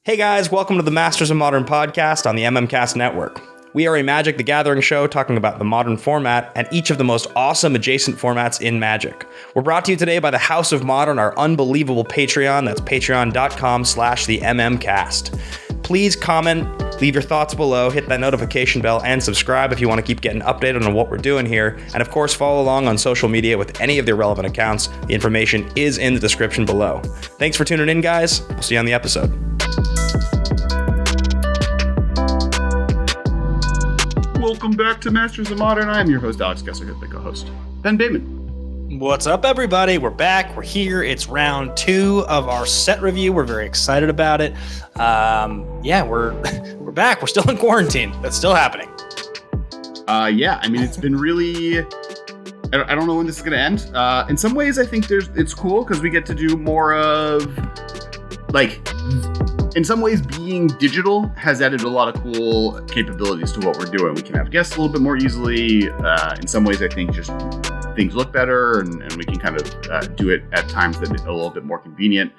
Hey guys, welcome to the Masters of Modern podcast on the MMcast network. We are a Magic the Gathering show talking about the modern format and each of the most awesome adjacent formats in Magic. We're brought to you today by the House of Modern, our unbelievable Patreon. That's patreon.com/the MMcast. Please comment, leave your thoughts below, hit that notification bell, and subscribe if you want to keep getting updated on what we're doing here. And of course, follow along on social media with any of the relevant accounts. The information is in the description below. Thanks for tuning in, guys. We'll see you on the episode. Welcome back to Masters of Modern. I'm your host, Alex Kess, the co-host, Ben Bateman. What's up, everybody? We're back. We're here. It's round 2 of our set review. We're very excited about it. We're back. We're still in quarantine. That's still happening. It's been really... I don't know when this is going to end. In some ways, I think it's cool because we get to do more of... in some ways, being digital has added a lot of cool capabilities to what we're doing. We can have guests a little bit more easily. In some ways, I think just things look better, and we can kind of do it at times that are a little bit more convenient.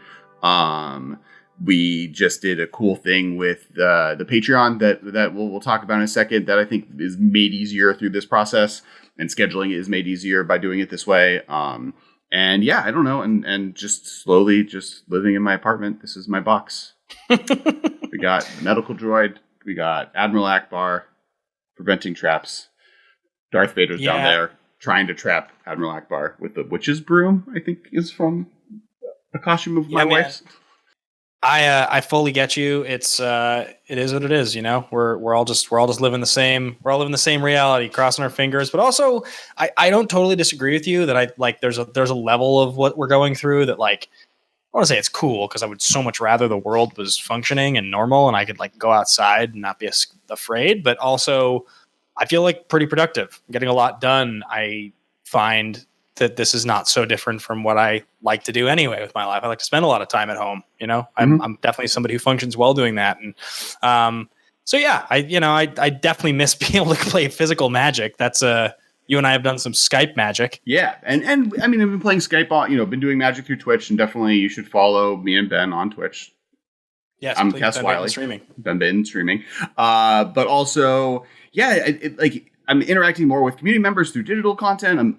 We just did a cool thing with the Patreon that we'll talk about in a second that I think is made easier through this process, and scheduling is made easier by doing it this way. I don't know, and just slowly just living in my apartment. This is my box. We got the medical droid. We got Admiral Akbar preventing traps. Darth Vader's down there trying to trap Admiral Akbar with the witch's broom, I think is from a costume of my wife's. I fully get you. It is what it is, you know. We're all just living the same reality, crossing our fingers. But also I don't totally disagree with you that there's a level of what we're going through that I want to say it's cool because I would so much rather the world was functioning and normal and I could go outside and not be afraid. But also, I feel pretty productive, getting a lot done. I find that this is not so different from what I like to do anyway with my life. I like to spend a lot of time at home. You know, I'm definitely somebody who functions well doing that. And I definitely miss being able to play physical Magic. That's you and I have done some Skype Magic. Yeah. And I mean, I've been playing Skype been doing Magic through Twitch, and definitely you should follow me and Ben on Twitch. Yes, I'm Kess Wiley. Ben Bateman streaming. But also, I'm interacting more with community members through digital content.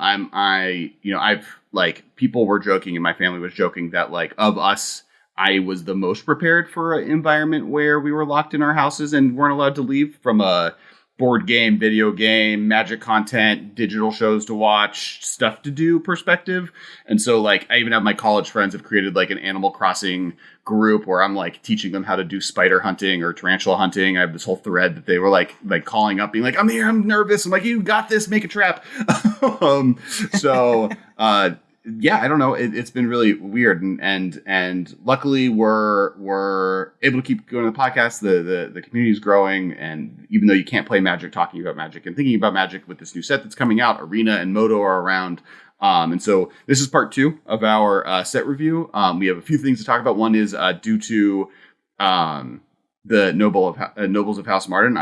People were joking and my family was joking that of us, I was the most prepared for an environment where we were locked in our houses and weren't allowed to leave, from a board game, video game, Magic content, digital shows to watch, stuff to do perspective. And so I even have my college friends have created an Animal Crossing group where I'm teaching them how to do spider hunting or tarantula hunting. I have this whole thread that they were calling up being I'm here, I'm nervous. I'm you got this, make a trap. I don't know. It's been really weird, and luckily we're able to keep going to the podcast. The community is growing, and even though you can't play Magic, talking about Magic and thinking about Magic with this new set that's coming out, Arena and Moto are around. And so this is part 2 of our set review. We have a few things to talk about. One is due to the Nobles of House Martin.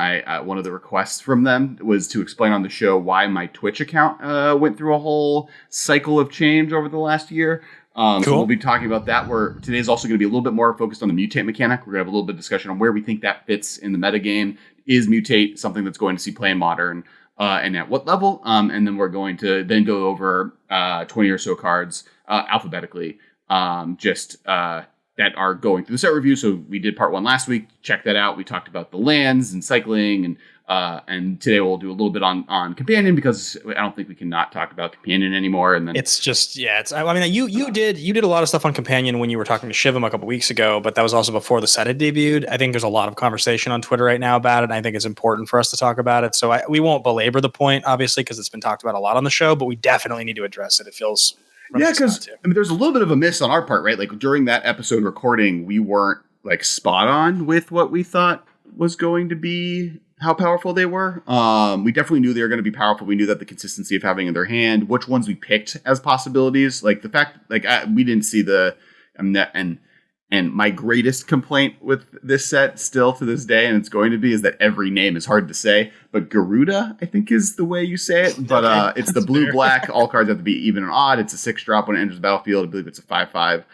One of the requests from them was to explain on the show why my Twitch account went through a whole cycle of change over the last year. Cool. So we'll be talking about that. Today is also going to be a little bit more focused on the mutate mechanic. We're going to have a little bit of discussion on where we think that fits in the metagame. Is mutate something that's going to see play in Modern? And at what level? And then we're going to then go over 20 or so cards alphabetically. That are going through the set review. So we did part 1 last week. Check that out. We talked about the lands and cycling, and today we'll do a little bit on Companion, because I don't think we can not talk about Companion anymore. And then you did a lot of stuff on Companion when you were talking to Shivam a couple weeks ago, but that was also before the set had debuted. I think there's a lot of conversation on Twitter right now about it, and I think it's important for us to talk about it. So we won't belabor the point, obviously, because it's been talked about a lot on the show, but we definitely need to address it. It feels... Yeah, because there's a little bit of a miss on our part, right? During that episode recording, we weren't spot on with what we thought was going to be how powerful they were. We definitely knew they were going to be powerful. We knew that the consistency of having in their hand, which ones we picked as possibilities, the fact we didn't see the and my greatest complaint with this set still to this day, and it's going to be, is that every name is hard to say. But Garuda, I think, is the way you say it. But it's the blue-black. All cards have to be even and odd. It's a 6-drop when it enters the battlefield. I believe it's a 5/5.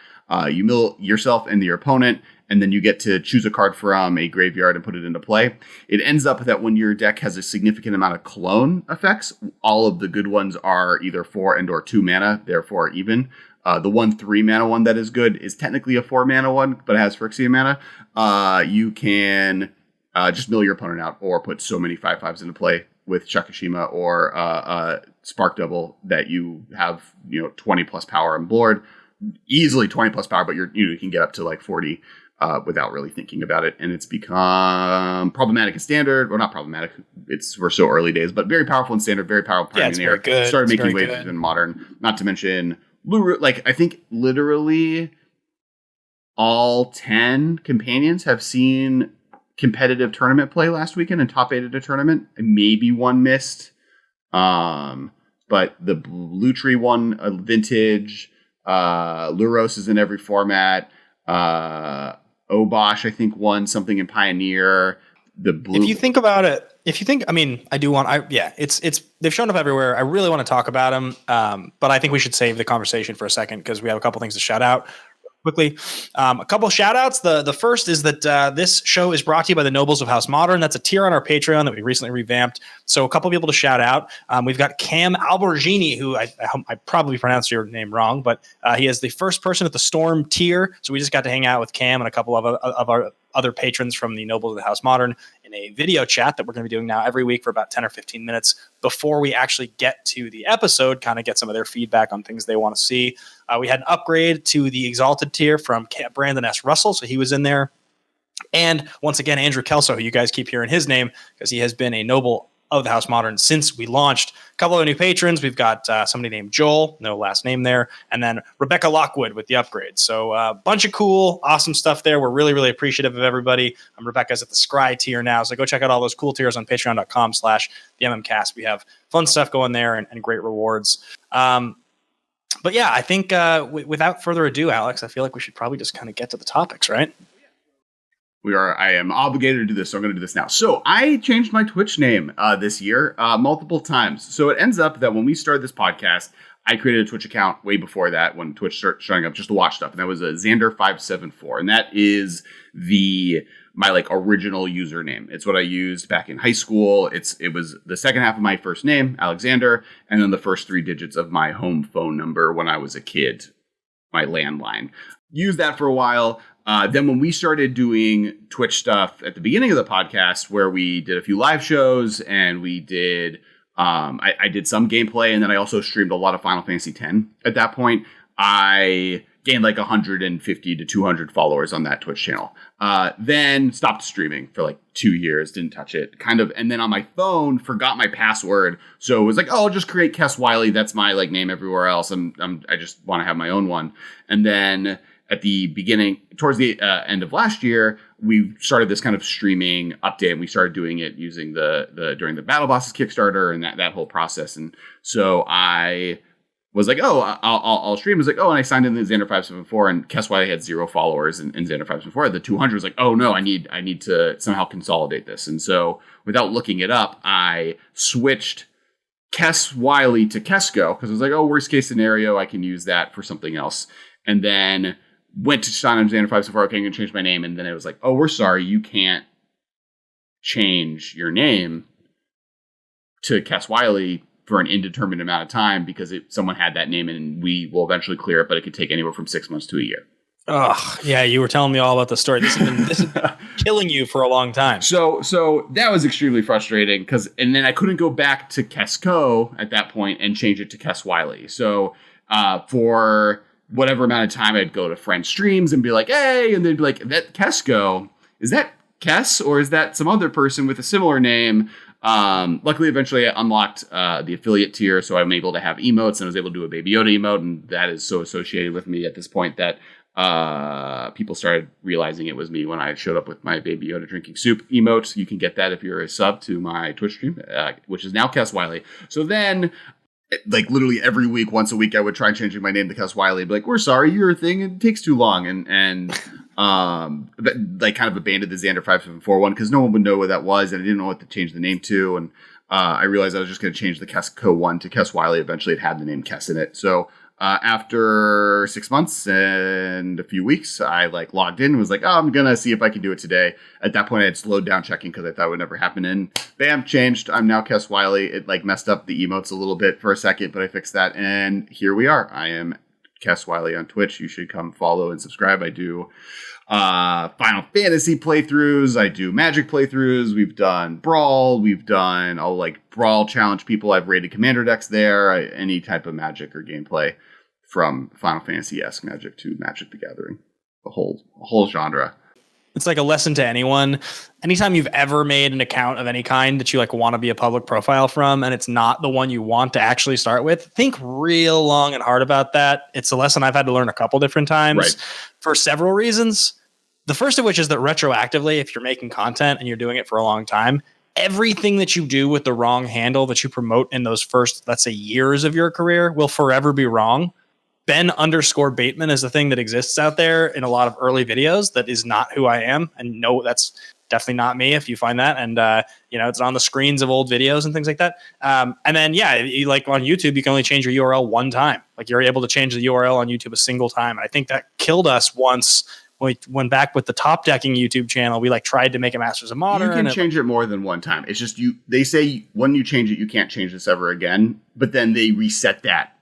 You mill yourself into your opponent, and then you get to choose a card from a graveyard and put it into play. It ends up that when your deck has a significant amount of clone effects, all of the good ones are either 4 and or 2 mana, therefore even. The 1/3 mana one that is good is technically a 4 mana one, but it has Phyrexian mana. You can just mill your opponent out or put so many 5/5s into play with Shakashima or Spark Double that you have 20 plus power on board. Easily 20 plus power, but you can get up to like 40 without really thinking about it. And it's become problematic in standard. Well, not problematic. We're so early days, but very powerful in standard, very powerful in very good. Started making waves in modern. Not to mention, I think literally all 10 companions have seen competitive tournament play last weekend and top 8 at a tournament. Maybe one missed. But the Blue Tree won a vintage. LaRose is in every format. Obosh, I think, won something in Pioneer. If you think about it, they've shown up everywhere. I really want to talk about them. But I think we should save the conversation for a second because we have a couple things to shout out quickly. A couple shout outs. The first is that this show is brought to you by the Nobles of House Modern. That's a tier on our Patreon that we recently revamped. So a couple people to shout out. We've got Cam Albergini, who I probably pronounced your name wrong, but he is the first person at the Storm tier. So we just got to hang out with Cam and a couple of our other patrons from the Nobles of the House Modern in a video chat that we're going to be doing now every week for about 10 or 15 minutes before we actually get to the episode, kind of get some of their feedback on things they want to see. We had an upgrade to the Exalted tier from Brandon S. Russell, so he was in there. And once again, Andrew Kelso, who you guys keep hearing his name because he has been a Noble of the House Modern since we launched. A couple of new patrons. We've got somebody named Joel, no last name there, and then Rebecca Lockwood with the upgrade. So a bunch of cool, awesome stuff there. We're really, really appreciative of everybody. Rebecca's at the Scry tier now, so go check out all those cool tiers on patreon.com/the MMcast. We have fun stuff going there and great rewards. But yeah, I think without further ado, Alex, I feel like we should probably just kind of get to the topics, right? I am obligated to do this, so I'm going to do this now. So I changed my Twitch name this year multiple times. So it ends up that when we started this podcast, I created a Twitch account way before that when Twitch started showing up just to watch stuff. And that was a Xander574. And that is my original username. It's what I used back in high school. It was the second half of my first name, Alexander, and then the first 3 digits of my home phone number when I was a kid, my landline. Used that for a while. Then when we started doing Twitch stuff at the beginning of the podcast, where we did a few live shows and we did, I did some gameplay, and then I also streamed a lot of Final Fantasy X. At that point, I gained 150 to 200 followers on that Twitch channel. Then stopped streaming for 2 years, didn't touch it, and then on my phone, forgot my password. So it was I'll just create Kess Wiley. That's my name everywhere else. I just want to have my own one. And then at the beginning, towards the end of last year, we started this kind of streaming update, and we started doing it using during the Battle Bosses Kickstarter and that whole process. And so I was I'll stream. I was and I signed in the Xander574, and Kess Wiley had 0 followers, and Xander574 the 200 was oh no, I need to somehow consolidate this. And so without looking it up, I switched Kess Wiley to Kesko because I was worst case scenario, I can use that for something else. And then went to sign on Xander574. Okay, I'm going to change my name. And then it was we're sorry, you can't change your name to Kess Wiley for an indeterminate amount of time because someone had that name, and we will eventually clear it, but it could take anywhere from 6 months to a year. Oh, yeah, you were telling me all about the story. This has been killing you for a long time. So that was extremely frustrating and then I couldn't go back to Kesko at that point and change it to Kess Wiley. So for whatever amount of time, I'd go to friend streams and be hey, and they'd be that Kesko, is that Kess or is that some other person with a similar name? Luckily, eventually I unlocked the affiliate tier, so I'm able to have emotes, and I was able to do a Baby Yoda emote, and that is so associated with me at this point that people started realizing it was me when I showed up with my Baby Yoda drinking soup emote. You can get that if you're a sub to my Twitch stream, which is now Kess Wiley. So then literally every week, once a week, I would try changing my name to Kess Wiley. Be we're sorry, you're a thing. It takes too long. And kind of abandoned the Xander574 one because no one would know what that was. And I didn't know what to change the name to. And I realized I was just going to change the Kesko one to Kess Wiley. Eventually it had the name Kess in it. So After 6 months and a few weeks, I logged in and was like, oh, I'm going to see if I can do it today. At that point, I had slowed down checking because I thought it would never happen. And bam, changed. I'm now Kess Wiley. It messed up the emotes a little bit for a second, but I fixed that. And here we are. I am Kess Wiley on Twitch. You should come follow and subscribe. I do Final Fantasy playthroughs. I do Magic playthroughs. We've done Brawl. We've done Brawl challenge people. I've rated commander decks there. Any type of Magic or gameplay from Final Fantasy-esque Magic to Magic the Gathering, the whole genre. It's like a lesson to anyone. Anytime you've ever made an account of any kind that you want to be a public profile from, and it's not the one you want to actually start with, think real long and hard about that. It's a lesson I've had to learn a couple different times for several reasons. The first of which is that retroactively, if you're making content and you're doing it for a long time, everything that you do with the wrong handle that you promote in those first, let's say, years of your career will forever be wrong. Ben_Bateman is the thing that exists out there in a lot of early videos. That is not who I am. And no, that's definitely not me if you find that. And, it's on the screens of old videos and things like that. And then, you on YouTube, you can only change your URL one time. You're able to change the URL on YouTube a single time. And I think that killed us once when we went back with the Top Decking YouTube channel. We tried to make a Masters of Modern. You can change it more than one time. It's just they say when you change it, you can't change this ever again. But then they reset that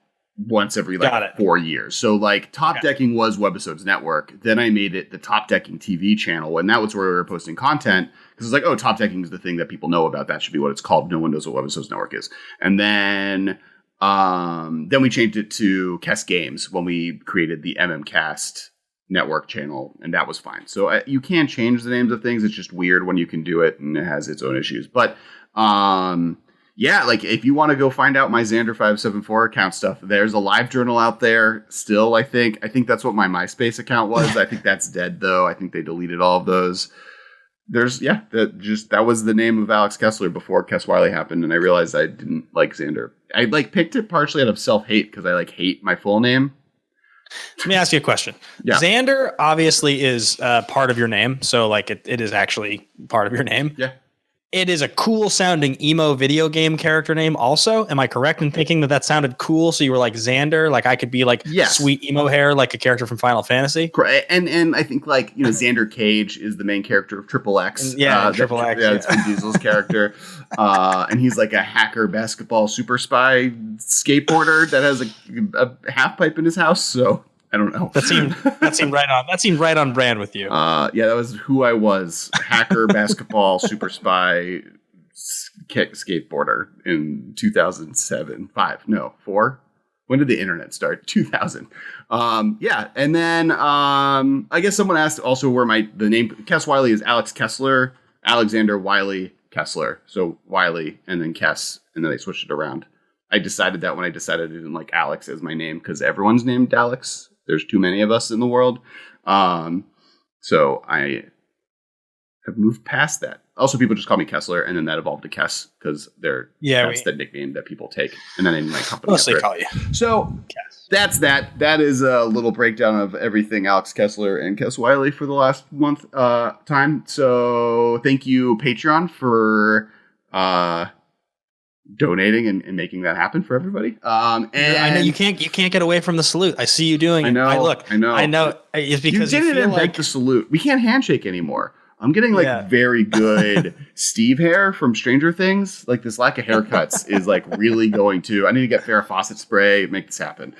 once every 4 years. So Top Decking was Webisodes Network. Then I made it the Top Decking TV channel, and that was where we were posting content because it's Top Decking is the thing that people know about. That should be what it's called. No one knows what Webisodes Network is. And then we changed it to Kess Games when we created the MMcast Network channel, and that was fine. So you can change the names of things. It's just weird when you can do it, and it has its own issues. But if you want to go find out my Xander574 account stuff, there's a live journal out there still, I think. I think that's what my MySpace account was. I think that's dead, though. I think they deleted all of those. That was the name of Alex Kessler before Kess Wiley happened, and I realized I didn't like Xander. I picked it partially out of self-hate because I hate my full name. Let me ask you a question. Yeah. Xander obviously is part of your name. So it is actually part of your name. Yeah. It is a cool sounding emo video game character name also. Am I correct in thinking that sounded cool? So you were Xander, I could be sweet emo hair, like a character from Final Fantasy. And I think Xander Cage is the main character of Triple X. Triple X. Yeah, it's Vin Diesel's character. And he's a hacker basketball super spy skateboarder that has a half pipe in his house. So I don't know. That seemed right on. That seemed right on brand with you. That was who I was. Hacker, basketball, super spy, skateboarder in 2007, 4. When did the internet start? 2000. And then I guess someone asked also where the name Kess Wiley is Alex Kessler, Alexander Wiley Kessler. So Wiley and then Kess, and then they switched it around. I decided that when I decided I didn't like Alex as my name because everyone's named Alex. There's too many of us in the world. So I have moved past that. Also, people just call me Kessler, and then that evolved to Kess because that's the nickname that people take. And then I named my company. Mostly call you. So Kess. That's that. That is a little breakdown of everything Alex Kessler and Kess Wiley for the last month time. So thank you, Patreon, for donating and making that happen for everybody. And I know you can't get away from the salute. I see you doing it. I know. It's because you didn't invent the salute. We can't handshake anymore. I'm getting very good Steve hair from Stranger Things. This lack of haircuts is really going to. I need to get Farrah Fawcett spray. Make this happen.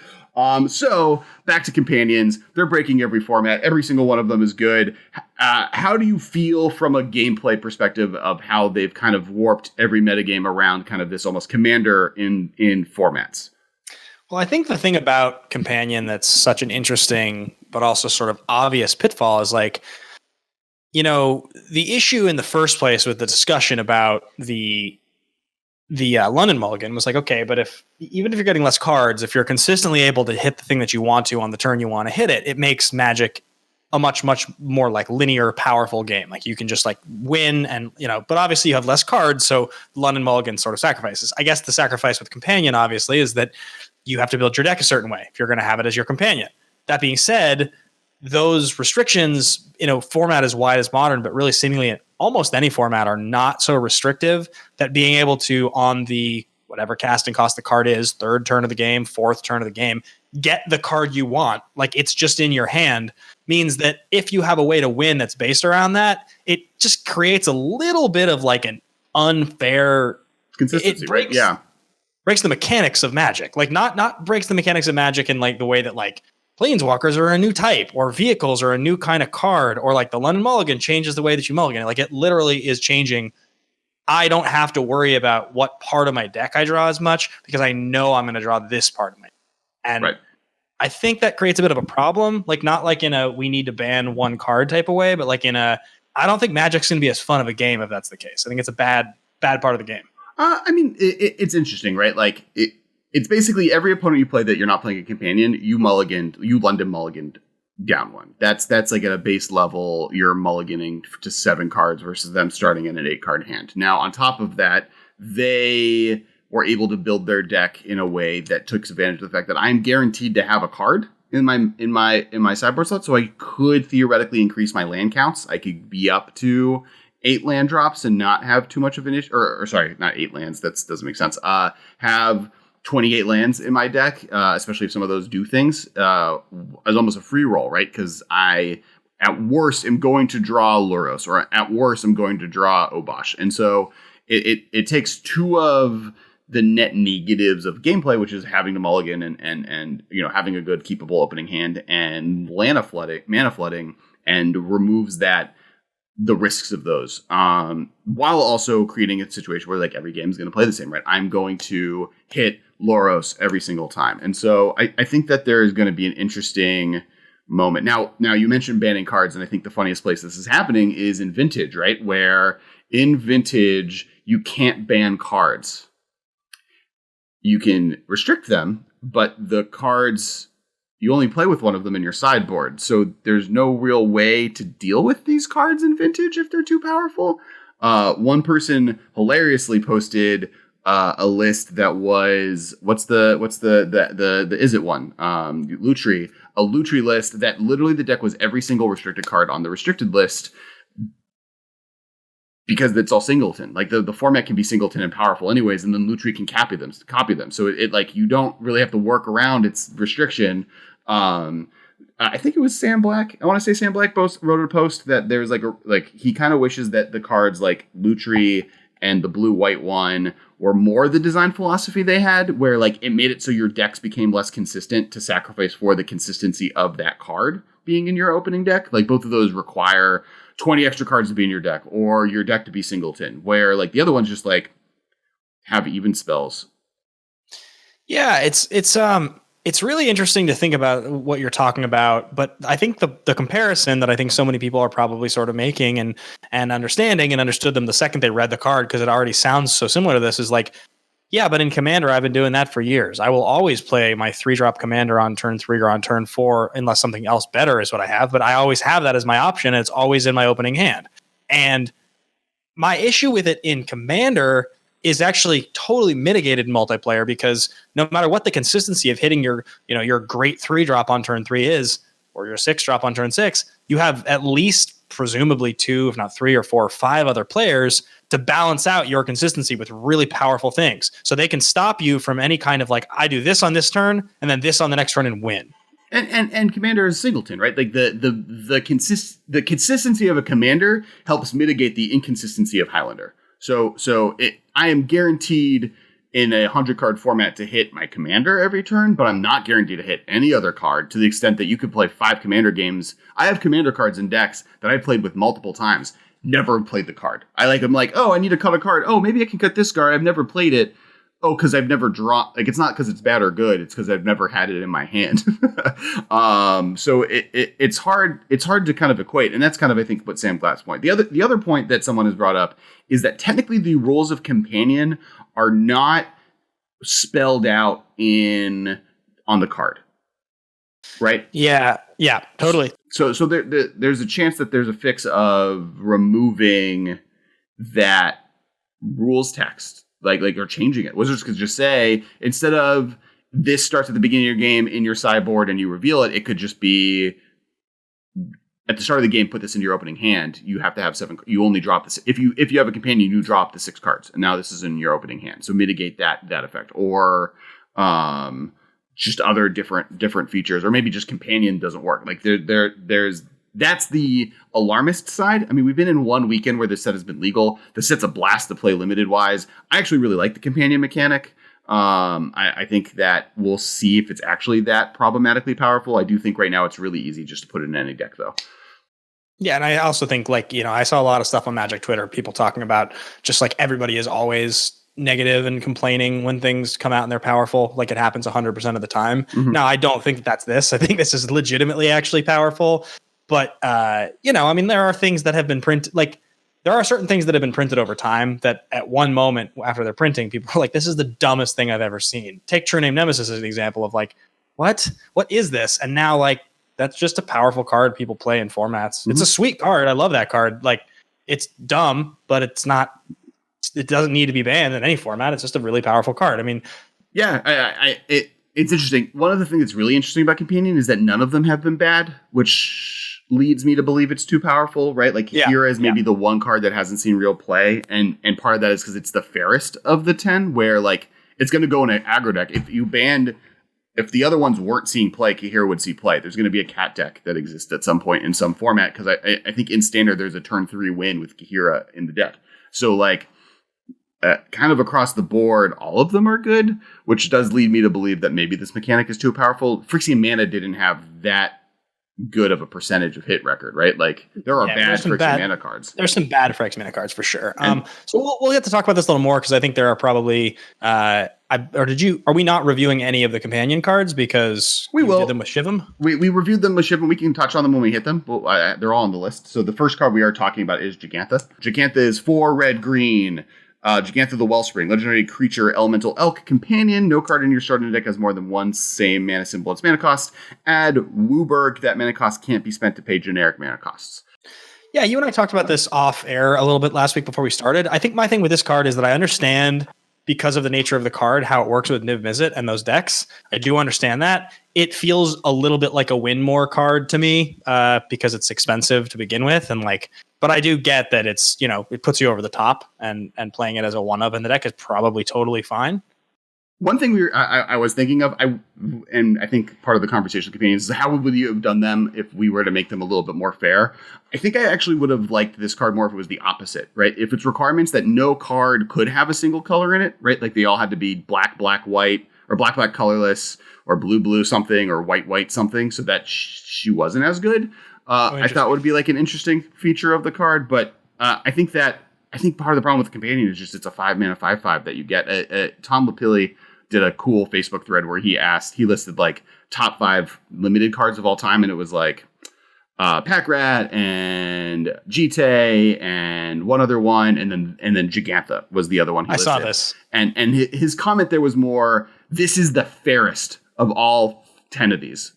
So back to companions. They're breaking every format. Every single one of them is good. How do you feel from a gameplay perspective of how they've kind of warped every metagame around kind of this almost commander in formats? Well, I think the thing about companion that's such an interesting but also sort of obvious pitfall is the issue in the first place with the discussion about the London Mulligan was okay, but even if you're getting less cards, if you're consistently able to hit the thing that you want to on the turn you want to hit it, it makes Magic a much, much more linear, powerful game. You can just win and, but obviously you have less cards. So London Mulligan sort of sacrifices. I guess the sacrifice with companion obviously is that you have to build your deck a certain way if you're going to have it as your companion. That being said, those restrictions, format as wide as Modern, but really seemingly in almost any format are not so restrictive that being able to, on the whatever casting cost the card is, third turn of the game, fourth turn of the game, get the card you want, like it's just in your hand, means that if you have a way to win that's based around that, it just creates a little bit of like an unfair consistency, right? Yeah. Breaks the mechanics of Magic. Like not breaks the mechanics of Magic in like the way that like Planeswalkers are a new type or vehicles are a new kind of card, or like the London Mulligan changes the way that you mulligan. Like it literally is changing. I don't have to worry about what part of my deck I draw as much because I know I'm going to draw this part of my deck. And right. I think that creates a bit of a problem. Like not like in a we need to ban one card type of way, but like in a I don't think Magic's going to be as fun of a game if that's the case. I think it's a bad part of the game. I mean, it's interesting, right? Like it's basically every opponent you play that you're not playing a companion, you London mulliganed down one. That's like at a base level, you're mulliganing to 7 cards versus them starting in an 8-card hand. Now, on top of that, they were able to build their deck in a way that took advantage of the fact that I'm guaranteed to have a card in my sideboard slot, so I could theoretically increase my land counts. I could be up to 8 land drops and not have too much of an issue, or sorry, not 8 lands. That doesn't make sense. Have 28 lands in my deck, especially if some of those do things, as almost a free roll, right? Because I, at worst, am going to draw LaRose, or at worst, I'm going to draw Obosh. And so it takes 2 of the net negatives of gameplay, which is having to mulligan and having a good keepable opening hand and mana flooding, and removes the risks of those, while also creating a situation where like every game is going to play the same, right? I'm going to hit LaRose every single time. And so I think that there is going to be an interesting moment. Now you mentioned banning cards, and I think the funniest place this is happening is in Vintage, right? Where in Vintage, you can't ban cards. You can restrict them, but the cards, you only play with one of them in your sideboard. So there's no real way to deal with these cards in Vintage if they're too powerful. One person hilariously posted a list that was what's the is it one? Lutri. A Lutri list that literally the deck was every single restricted card on the restricted list, because it's all singleton. Like the format can be singleton and powerful anyways, and then Lutri can copy them. So it like you don't really have to work around its restriction. I think it was Sam Black. I want to say Sam Black wrote a post that there's like he kind of wishes that the cards like Lutri and the blue-white one were more the design philosophy they had, where like it made it so your decks became less consistent to sacrifice for the consistency of that card being in your opening deck. Like both of those require 20 extra cards to be in your deck, or your deck to be singleton, where like the other one's just like have even spells. Yeah, it's really interesting to think about what you're talking about, but I think the comparison that I think so many people are probably sort of making and understanding and understood them the second they read the card, because it already sounds so similar to this, is like, yeah, but in Commander, I've been doing that for years. I will always play my 3-drop Commander on turn 3 or on turn 4, unless something else better is what I have, but I always have that as my option, and it's always in my opening hand. And my issue with it in Commander is actually totally mitigated in multiplayer, because no matter what the consistency of hitting your great 3-drop on turn 3 is, or your 6-drop on turn 6, you have at least presumably 2, if not 3 or 4 or 5 other players to balance out your consistency with really powerful things. So they can stop you from any kind of like, I do this on this turn and then this on the next turn and win. And Commander is singleton, right? Like the consistency of a Commander helps mitigate the inconsistency of Highlander. So I am guaranteed in a 100-card format to hit my Commander every turn, but I'm not guaranteed to hit any other card, to the extent that you could play 5 Commander games. I have Commander cards in decks that I played with multiple times, never played the card. I'm like, oh, I need to cut a card. Oh, maybe I can cut this card. I've never played it. Oh, because I've never drawn. Like, it's not because it's bad or good. It's because I've never had it in my hand. So it's hard. It's hard to kind of equate, and that's kind of, I think, what Sam Glatt's point. The other point that someone has brought up is that technically the rules of Companion are not spelled out on the card, right? Yeah, totally. So there's a chance that there's a fix of removing that rules text, like or changing it. Wizards could just say, instead of this starts at the beginning of your game in your sideboard and you reveal it, it could just be at the start of the game, put this in your opening hand. You have to have 7. You only drop this. If you have a companion, you drop the 6 cards, and now this is in your opening hand. So mitigate that effect. Or just other different features, or maybe just companion doesn't work. Like there's that's the alarmist side. I mean, we've been in one weekend where this set has been legal. The set's a blast to play limited wise. I actually really like the companion mechanic. I think that we'll see if it's actually that problematically powerful. I do think right now it's really easy just to put it in any deck, though. Yeah, and I also think, like, I saw a lot of stuff on Magic Twitter, people talking about just like everybody is always negative and complaining when things come out and they're powerful. Like, it happens 100% of the time. Mm-hmm. Now, I don't think that's this. I think this is legitimately actually powerful. But, I mean, there are things that have been printed. Like, there are certain things that have been printed over time that at one moment after they're printing, people are like, this is the dumbest thing I've ever seen. Take True Name Nemesis as an example of like, what is this? And now, like, that's just a powerful card people play in formats. Mm-hmm. It's a sweet card. I love that card. Like, it's dumb, but it doesn't need to be banned in any format. It's just a really powerful card. I mean, yeah, it's interesting. One of the things that's really interesting about Companion is that none of them have been bad, which leads me to believe it's too powerful, right? Like, Kihira is maybe the one card that hasn't seen real play. And part of that is because it's the fairest of the 10, where like it's going to go in an aggro deck. If the other ones weren't seeing play, Kihira would see play. There's going to be a cat deck that exists at some point in some format, because I think in Standard there's a turn 3 win with Kihira in the deck. So like kind of across the board, all of them are good, which does lead me to believe that maybe this mechanic is too powerful. Phyrexian Mana didn't have that good of a percentage of hit record, right? Like, there are bad Phyrexian Mana cards. There's some bad Phyrexian Mana cards for sure. So we'll get to talk about this a little more, because I think there are probably are we not reviewing any of the companion cards because we did them with Shivam? We reviewed them with Shivam. We can touch on them when we hit them. But, they're all on the list. So the first card we are talking about is Giganta. Giganta is 4 red-green. Giganta the Wellspring, legendary creature, elemental elk companion. No card in your starting deck has more than one same mana symbol its mana cost. Add Wooburg. That mana cost can't be spent to pay generic mana costs. Yeah, you and I talked about this off air a little bit last week before we started. I think my thing with this card is that I understand, because of the nature of the card, how it works with Niv Mizzet and those decks. I do understand that. It feels a little bit like a win more card to me, because it's expensive to begin with, and like. But I do get that it's, it puts you over the top, and playing it as a 1-of in the deck is probably totally fine. One thing I was thinking of, and I think part of the conversation with Companions is how would you have done them if we were to make them a little bit more fair? I think I actually would have liked this card more if it was the opposite, right? If it's requirements that no card could have a single color in it, right? Like they all had to be black, white, or black, colorless, or blue, something, or white, something, so that she wasn't as good. I thought would be like an interesting feature of the card, but I think part of the problem with the Companion is just it's a 5-mana 5/5 that you get. Tom Lapilli did a cool Facebook thread where he listed like top 5 limited cards of all time, and it was like Pack Rat and Jite and one other one, and then Giganta was the other one he listed. I saw this. And his comment there was more, this is the fairest of all 10 of these.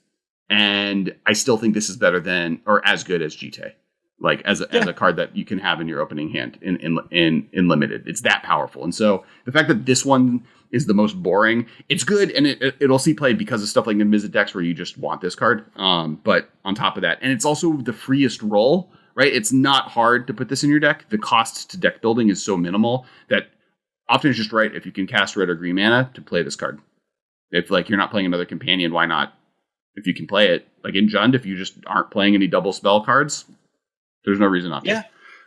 And I still think this is better than, or as good as Jite, like as a card that you can have in your opening hand in limited. It's that powerful. And so the fact that this one is the most boring, it's good, and it'll see play because of stuff like Niv Mizzet decks where you just want this card. But on top of that, and it's also the freest roll, right? It's not hard to put this in your deck. The cost to deck building is so minimal that often it's just right if you can cast red or green mana to play this card. If like you're not playing another companion, why not? If you can play it, like in Jund, if you just aren't playing any double spell cards, there's no reason not to. Yeah.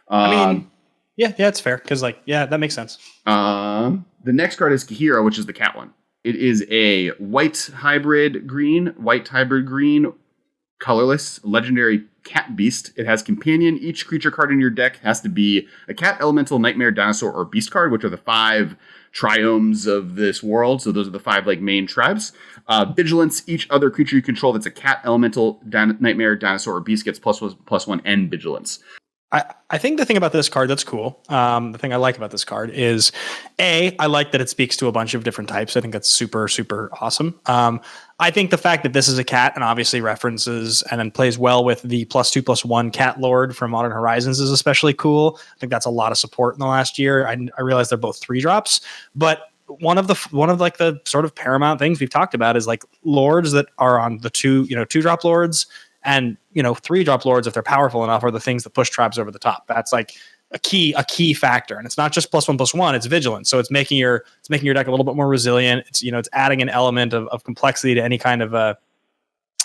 I mean, it's fair, because that makes sense. The next card is Kihira, which is the cat one. It is a white hybrid green, colorless, legendary cat beast. It has companion. Each creature card in your deck has to be a cat, elemental, nightmare, dinosaur, or beast card, which are the 5 triomes of this world. So those are the 5 like main tribes. Vigilance. Each other creature you control that's a cat, elemental, nightmare, dinosaur, or beast gets +1/+1 and vigilance. I think the thing about this card that's cool, the thing I like about this card is, I like that it speaks to a bunch of different types. I think that's super, super awesome. I think the fact that this is a cat and obviously references and then plays well with the +2/+1 Cat Lord from Modern Horizons is especially cool. I think that's a lot of support in the last year. I realize they're both 3-drops, but one of the sort of paramount things we've talked about is like lords that are on the 2-drop lords. And 3-drop lords, if they're powerful enough, are the things that push tribes over the top. That's like a key factor. And it's not just +1/+1, it's vigilance. So it's making your deck a little bit more resilient. It's, you know, it's adding an element of complexity to any kind of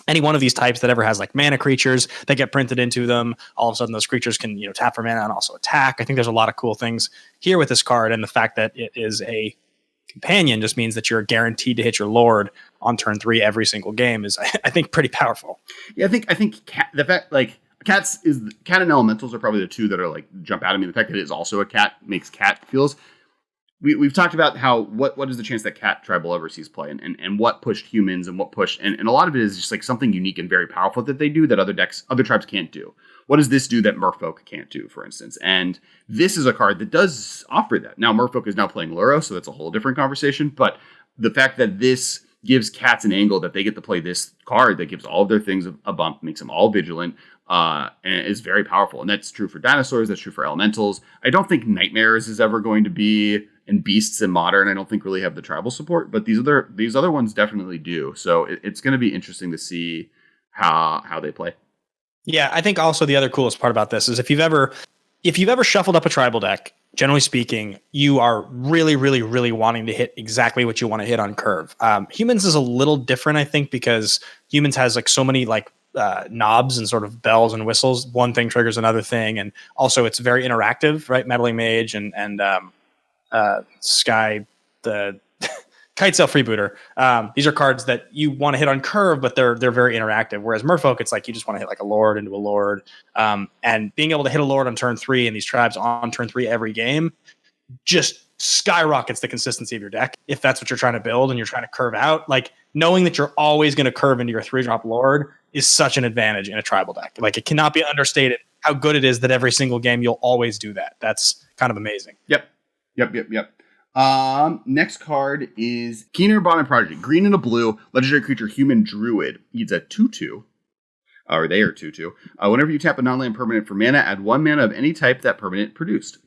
any one of these types that ever has like mana creatures that get printed into them. All of a sudden those creatures can, you know, tap for mana and also attack. I think there's a lot of cool things here with this card, and the fact that it is a companion just means that you're guaranteed to hit your Lord on turn 3 every single game is, I think, pretty powerful. Yeah, I think the fact, like, cat and elementals are probably the two that are like jump out at me. The fact that it is also a cat makes cat feels. We've talked about how what is the chance that cat tribe will ever sees play, and what pushed humans and what pushed, and a lot of it is just like something unique and very powerful that they do that other tribes can't do. What does this do that Merfolk can't do, for instance? And this is a card that does offer that. Now Merfolk is now playing LaRose, so that's a whole different conversation. But the fact that this gives cats an angle that they get to play this card that gives all of their things a bump, makes them all vigilant, and is very powerful. And that's true for dinosaurs. That's true for elementals. I don't think Nightmares is ever going to be, and Beasts in Modern, I don't think really have the tribal support, but these other ones definitely do. So it's going to be interesting to see how they play. Yeah, I think also the other coolest part about this is if you've ever shuffled up a tribal deck, generally speaking, you are really, really, really wanting to hit exactly what you want to hit on curve. Humans is a little different, I think, because humans has like so many like knobs and sort of bells and whistles. One thing triggers another thing, and also it's very interactive, right? Meddling Mage and Sky, the Kitesail Freebooter. These are cards that you want to hit on curve, but they're very interactive. Whereas Merfolk, it's like you just want to hit like a Lord into a Lord. And being able to hit a Lord on turn 3 and these tribes on turn 3 every game just skyrockets the consistency of your deck. If that's what you're trying to build and you're trying to curve out, like knowing that you're always going to curve into your 3-drop Lord is such an advantage in a tribal deck. Like it cannot be understated how good it is that every single game you'll always do that. That's kind of amazing. Yep. Next card is Keener, Bant and Prodigy. Green and a blue, legendary creature, human druid. He's a 2/2. Or they are 2/2. Whenever you tap a non-land permanent for mana, add 1 mana of any type that permanent produced.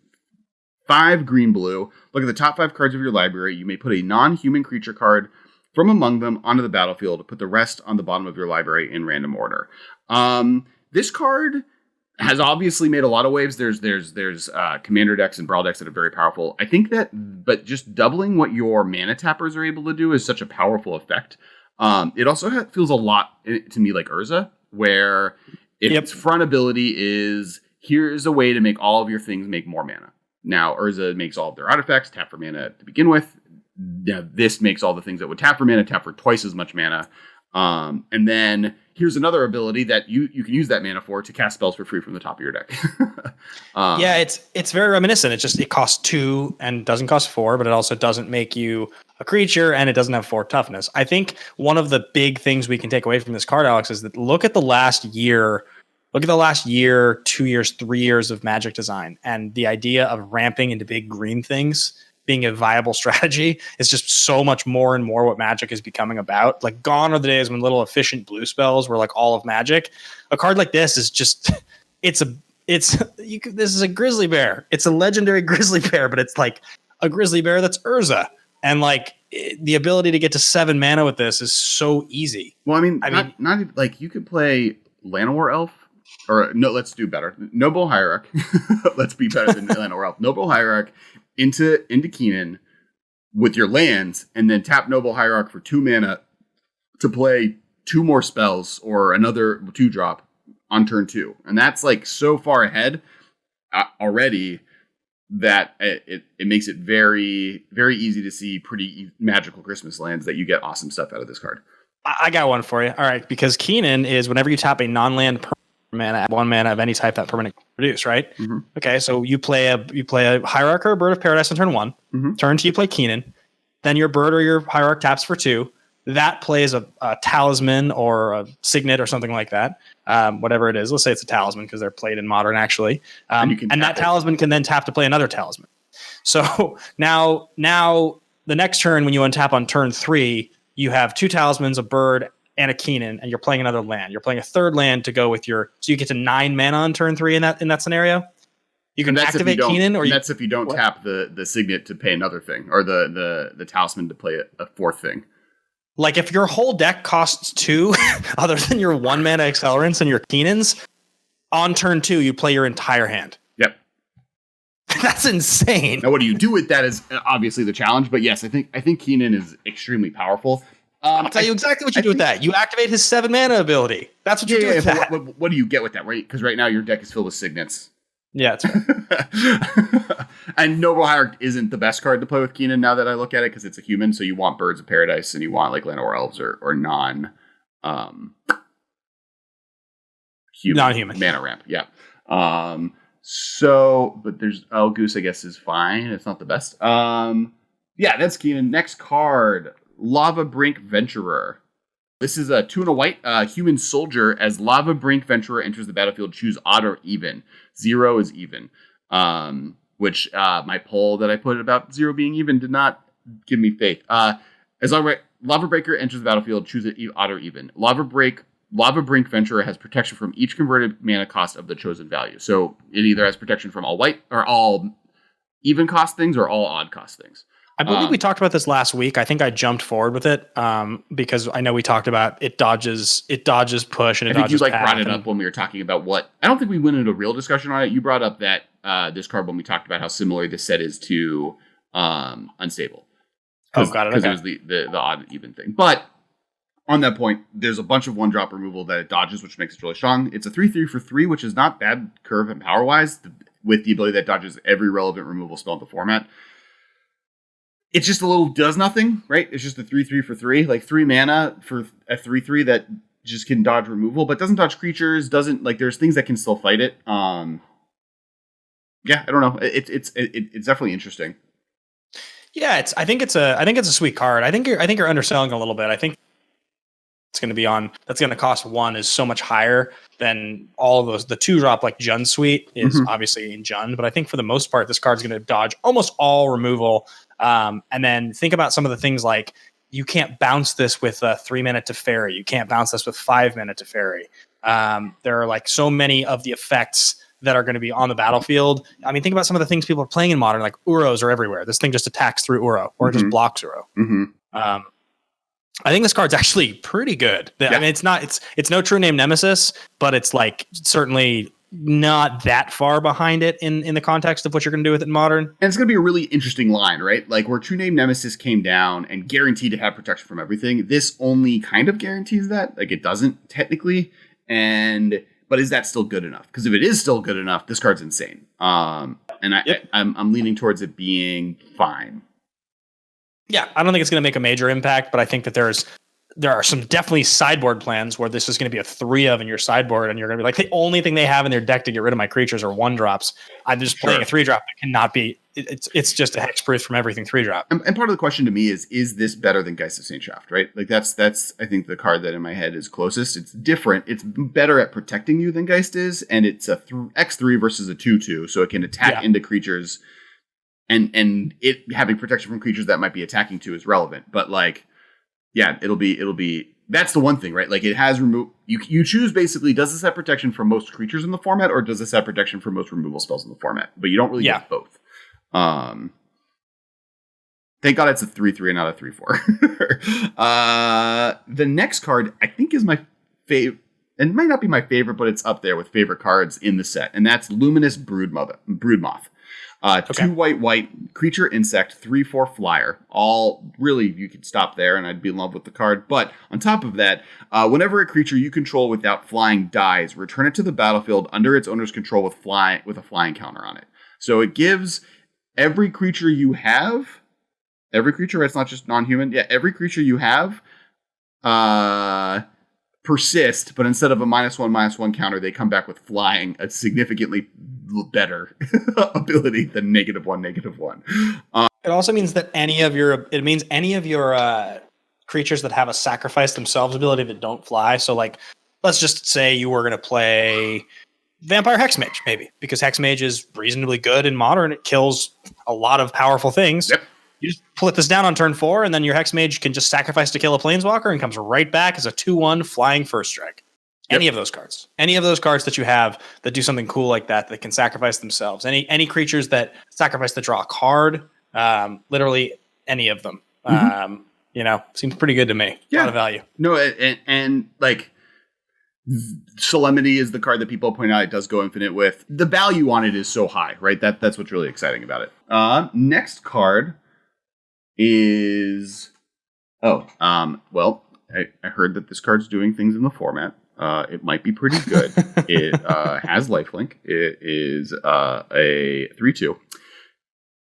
5 green blue. Look at the top 5 cards of your library. You may put a non-human creature card from among them onto the battlefield. Put the rest on the bottom of your library in random order. This card has obviously made a lot of waves. There's commander decks and brawl decks that are very powerful. I think that, but just doubling what your mana tappers are able to do is such a powerful effect. It also feels a lot to me like Urza, where its front ability is, here's a way to make all of your things make more mana. Now, Urza makes all of their artifacts tap for mana to begin with. Now, this makes all the things that would tap for mana tap for twice as much mana. And then here's another ability that you can use that mana for to cast spells for free from the top of your deck. Yeah, it's very reminiscent. It costs 2 and doesn't cost 4, but it also doesn't make you a creature, and it doesn't have 4 toughness. I think one of the big things we can take away from this card, Alex, is that look at the last year, 2 years, 3 years of Magic design, and the idea of ramping into big green things being a viable strategy is just so much more and more what Magic is becoming about. Like, gone are the days when little efficient blue spells were like all of Magic. A card like this is just, this is a grizzly bear. It's a legendary grizzly bear, but it's like a grizzly bear that's Urza. And like the ability to get to 7 mana with this is so easy. Well, I mean, not even, like, you could play Llanowar Elf, or no, let's do better. Noble Hierarch. Let's be better than Llanowar Elf. Noble Hierarch into Keenan with your lands, and then tap Noble Hierarch for 2 mana to play 2 more spells or another 2-drop on turn 2. And that's like so far ahead already that it makes it very, very easy to see pretty magical Christmas lands that you get awesome stuff out of this card. I got one for you. All right, because Keenan is whenever you tap a non-land mana, 1 mana of any type that permanent can produce, right? Mm-hmm. Okay, so you play a Hierarch or a Bird of Paradise on turn 1. Mm-hmm. Turn 2, you play Keenan. Then your Bird or your Hierarch taps for 2. That plays a Talisman or a Signet or something like that. Whatever it is. Let's say it's a Talisman because they're played in Modern, actually. And that Talisman can then tap to play another Talisman. So now the next turn when you untap on turn 3, you have 2 Talismans, a Bird, and a Keenan, and you're playing another land. You're playing a 3rd land to go with your, so you get to 9 mana on turn 3 in that scenario. You can activate Keenan, or that's if you don't tap the Signet to pay another thing, or the Talisman to play a 4th thing. Like if your whole deck costs 2, other than your 1 mana accelerants and your Keenans, on turn 2 you play your entire hand. Yep. That's insane. Now, what do you do with that is obviously the challenge. But yes, I think Keenan is extremely powerful. I'll tell you exactly what you do with that. You activate his 7 mana ability. That's what you do with that. What do you get with that, right? Because right now your deck is filled with signets. Yeah, it's fair. And Noble Hierarch isn't the best card to play with Keenan now that I look at it, because it's a human. So you want Birds of Paradise and you want like Llanowar Elves or non-human mana ramp. Yeah. But there's Goose, I guess, is fine. It's not the best. Yeah, that's Keenan. Next card, Lava Brink Venturer. This is a 2 and a white human soldier. As Lava Brink Venturer enters the battlefield, choose odd or even. 0 is even. Which my poll that I put about 0 being even did not give me faith. As Lava Breaker enters the battlefield, choose it odd or even. Lava Brink Venturer has protection from each converted mana cost of the chosen value. So it either has protection from all white or all even cost things or all odd cost things. I believe we talked about this last week. I think I jumped forward with it because I know we talked about it dodges push and it dodges. I think you brought it up when we were talking about what. I don't think we went into a real discussion on it. You brought up that this card when we talked about how similar this set is to Unstable. Oh, got it. Because it was the odd even thing. But on that point, there's a bunch of 1-drop removal that it dodges, which makes it really strong. It's a 3/3 for 3, which is not bad curve and power wise, with the ability that dodges every relevant removal spell in the format. It's just a little does nothing, right? It's just a 3/3 for 3, like 3 mana for a 3/3 that just can dodge removal, but doesn't dodge creatures. Doesn't there's things that can still fight it. Yeah, I don't know. It's definitely interesting. Yeah, I think it's a sweet card. I think you're underselling a little bit. I think it's going to be that's going to cost 1 is so much higher than all of those. The 2-drop like Jund Suite is obviously in Jund, but I think for the most part this card's going to dodge almost all removal. And then think about some of the things like you can't bounce this with 3 mana Teferi. You can't bounce this with 5 mana Teferi. There are like so many of the effects that are going to be on the battlefield. I mean, think about some of the things people are playing in Modern, like Uros are everywhere. This thing just attacks through Uro or it just blocks Uro. I think this card's actually pretty good. Yeah. I mean, it's no true name Nemesis, but it's like certainly not that far behind it in the context of what you're going to do with it in Modern. And it's going to be a really interesting line, right? Like where True Name Nemesis came down and guaranteed to have protection from everything. This only kind of guarantees that. Like it doesn't technically. But is that still good enough? Because if it is still good enough, this card's insane. I'm leaning towards it being fine. Yeah, I don't think it's going to make a major impact, but I think that there are some definitely sideboard plans where this is going to be a 3 of in your sideboard, and you're going to be like, the only thing they have in their deck to get rid of my creatures are 1-drops. I'm just playing a 3-drop that cannot be. It's just a hexproof from everything 3-drop. And part of the question to me is this better than Geist of Saint Shaft, right? Like that's I think the card that in my head is closest. It's different. It's better at protecting you than Geist is, and it's a X3 versus a 2/2, so it can attack into creatures. And it having protection from creatures that might be attacking to is relevant. But like, yeah, it'll be that's the one thing, right? Like it has you choose basically, does this have protection from most creatures in the format, or does this have protection from most removal spells in the format? But you don't really get both. Thank God it's a 3/3 and not a 3/4. The next card I think is my favorite. It might not be my favorite, but it's up there with favorite cards in the set, and that's Luminous Broodmoth. 2 white creature insect 3/4 flyer. All really, you could stop there and I'd be in love with the card. But on top of that, whenever a creature you control without flying dies, return it to the battlefield under its owner's control with a flying counter on it. So it gives every creature you have, every creature, it's not just non-human. Yeah, every creature you have persist, but instead of a -1/-1 counter, they come back with flying, a significantly better ability than -1/-1. It also means that any of your creatures that have a sacrifice themselves ability that don't fly. So like, let's just say you were going to play Vampire Hexmage, maybe, because Hexmage is reasonably good in Modern. It kills a lot of powerful things. Yep. You just put this down on turn 4, and then your Hexmage can just sacrifice to kill a Planeswalker and comes right back as a 2/1 flying first strike. Yep. Any of those cards that you have that do something cool like that can sacrifice themselves. Any creatures that sacrifice to draw a card, literally any of them. Seems pretty good to me. Yeah. A lot of value. No, and like Solemnity is the card that people point out it does go infinite with. The value on it is so high, right? That's what's really exciting about it. Next card is... well, I heard that this card's doing things in the format. It might be pretty good. It has lifelink. It is a 3/2.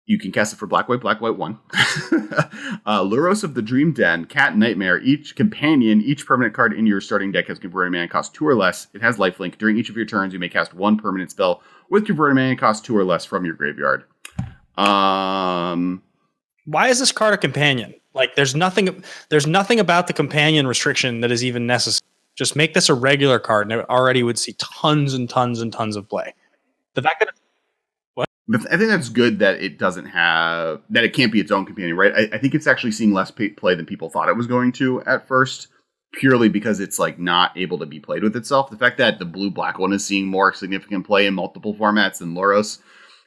You can cast it for black, white, 1. LaRose of the Dream Den, Cat Nightmare. Each companion, each permanent card in your starting deck has converted mana cost 2 or less. It has lifelink. During each of your turns, you may cast 1 permanent spell with converted mana cost 2 or less from your graveyard. Why is this card a companion? Like, there's nothing about the companion restriction that is even necessary. Just make this a regular card, and it already would see tons and tons and tons of play. The fact that I think that's good that it doesn't have, that it can't be its own companion, right? I think it's actually seeing less play than people thought it was going to at first, purely because it's like not able to be played with itself. The fact that the blue-black one is seeing more significant play in multiple formats than LaRose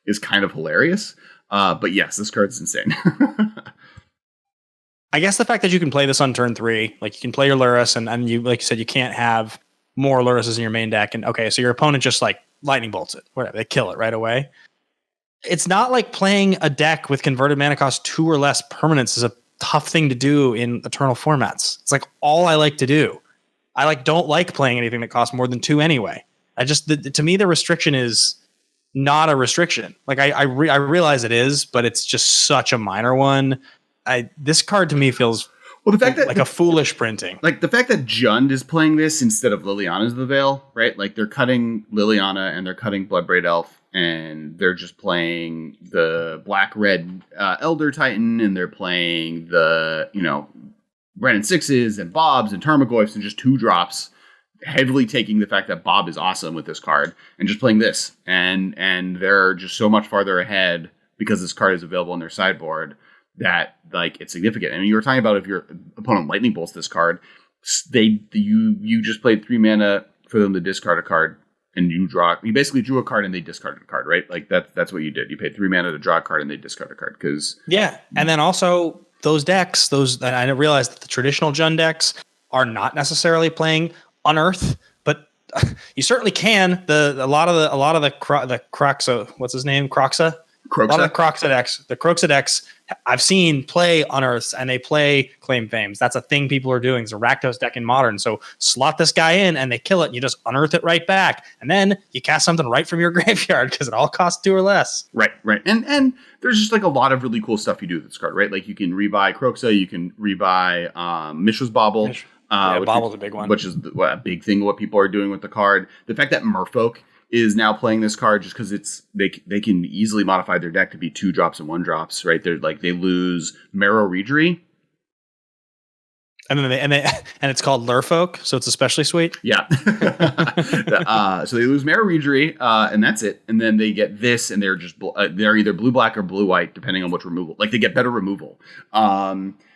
is kind of hilarious. But yes, this card's insane. I guess the fact that you can play this on turn 3, like you can play your LaRose, and you, like you said, you can't have more LaRoses in your main deck. And okay, so your opponent just like lightning bolts it, whatever, they kill it right away. It's not like playing a deck with converted mana cost 2 or less permanents is a tough thing to do in Eternal formats. It's like all I like to do. I don't like playing anything that costs more than 2 anyway. To me, the restriction is not a restriction. Like I realize it is, but it's just such a minor one. This card to me feels the fact that like a foolish printing. Like the fact that Jund is playing this instead of Liliana's the Veil, right? Like they're cutting Liliana and they're cutting Bloodbraid Elf, and they're just playing the black-red Elder Titan, and they're playing the, Brandon Sixes and Bobs and Tarmogoyfs and just 2 drops, heavily taking the fact that Bob is awesome with this card and just playing this. And they're just so much farther ahead because this card is available in their sideboard that like it's significant. I mean, you were talking about if your opponent lightning bolts this card, you just played 3 mana for them to discard a card, and you basically drew a card and they discarded a card, right? Like that's what you did. You paid 3 mana to draw a card and they discard a card and then also those decks, I didn't realize that the traditional Jund decks are not necessarily playing Unearth, but you certainly can. A lot of the Croxa, what's his name? Croxa? A lot of the Croxa decks I've seen play Unearths, and they play Claim Fames. That's a thing people are doing. It's a Rakdos deck in Modern. So slot this guy in and they kill it, and you just unearth it right back. And then you cast something right from your graveyard because it all costs 2 or less. Right. And there's just like a lot of really cool stuff you do with this card, right? Like you can rebuy Croxa, you can rebuy Mishra's Bauble. Bauble's a big one. Which is a big thing what people are doing with the card. The fact that Merfolk is now playing this card just because they can easily modify their deck to be 2 drops and 1 drops, right? They're like they lose Marrow Reedry, and then it's called Lurfolk, so it's especially sweet. Yeah. So they lose Marrow Reedry, and that's it. And then they get this, and they're either blue black or blue white, depending on which removal. Like they get better removal.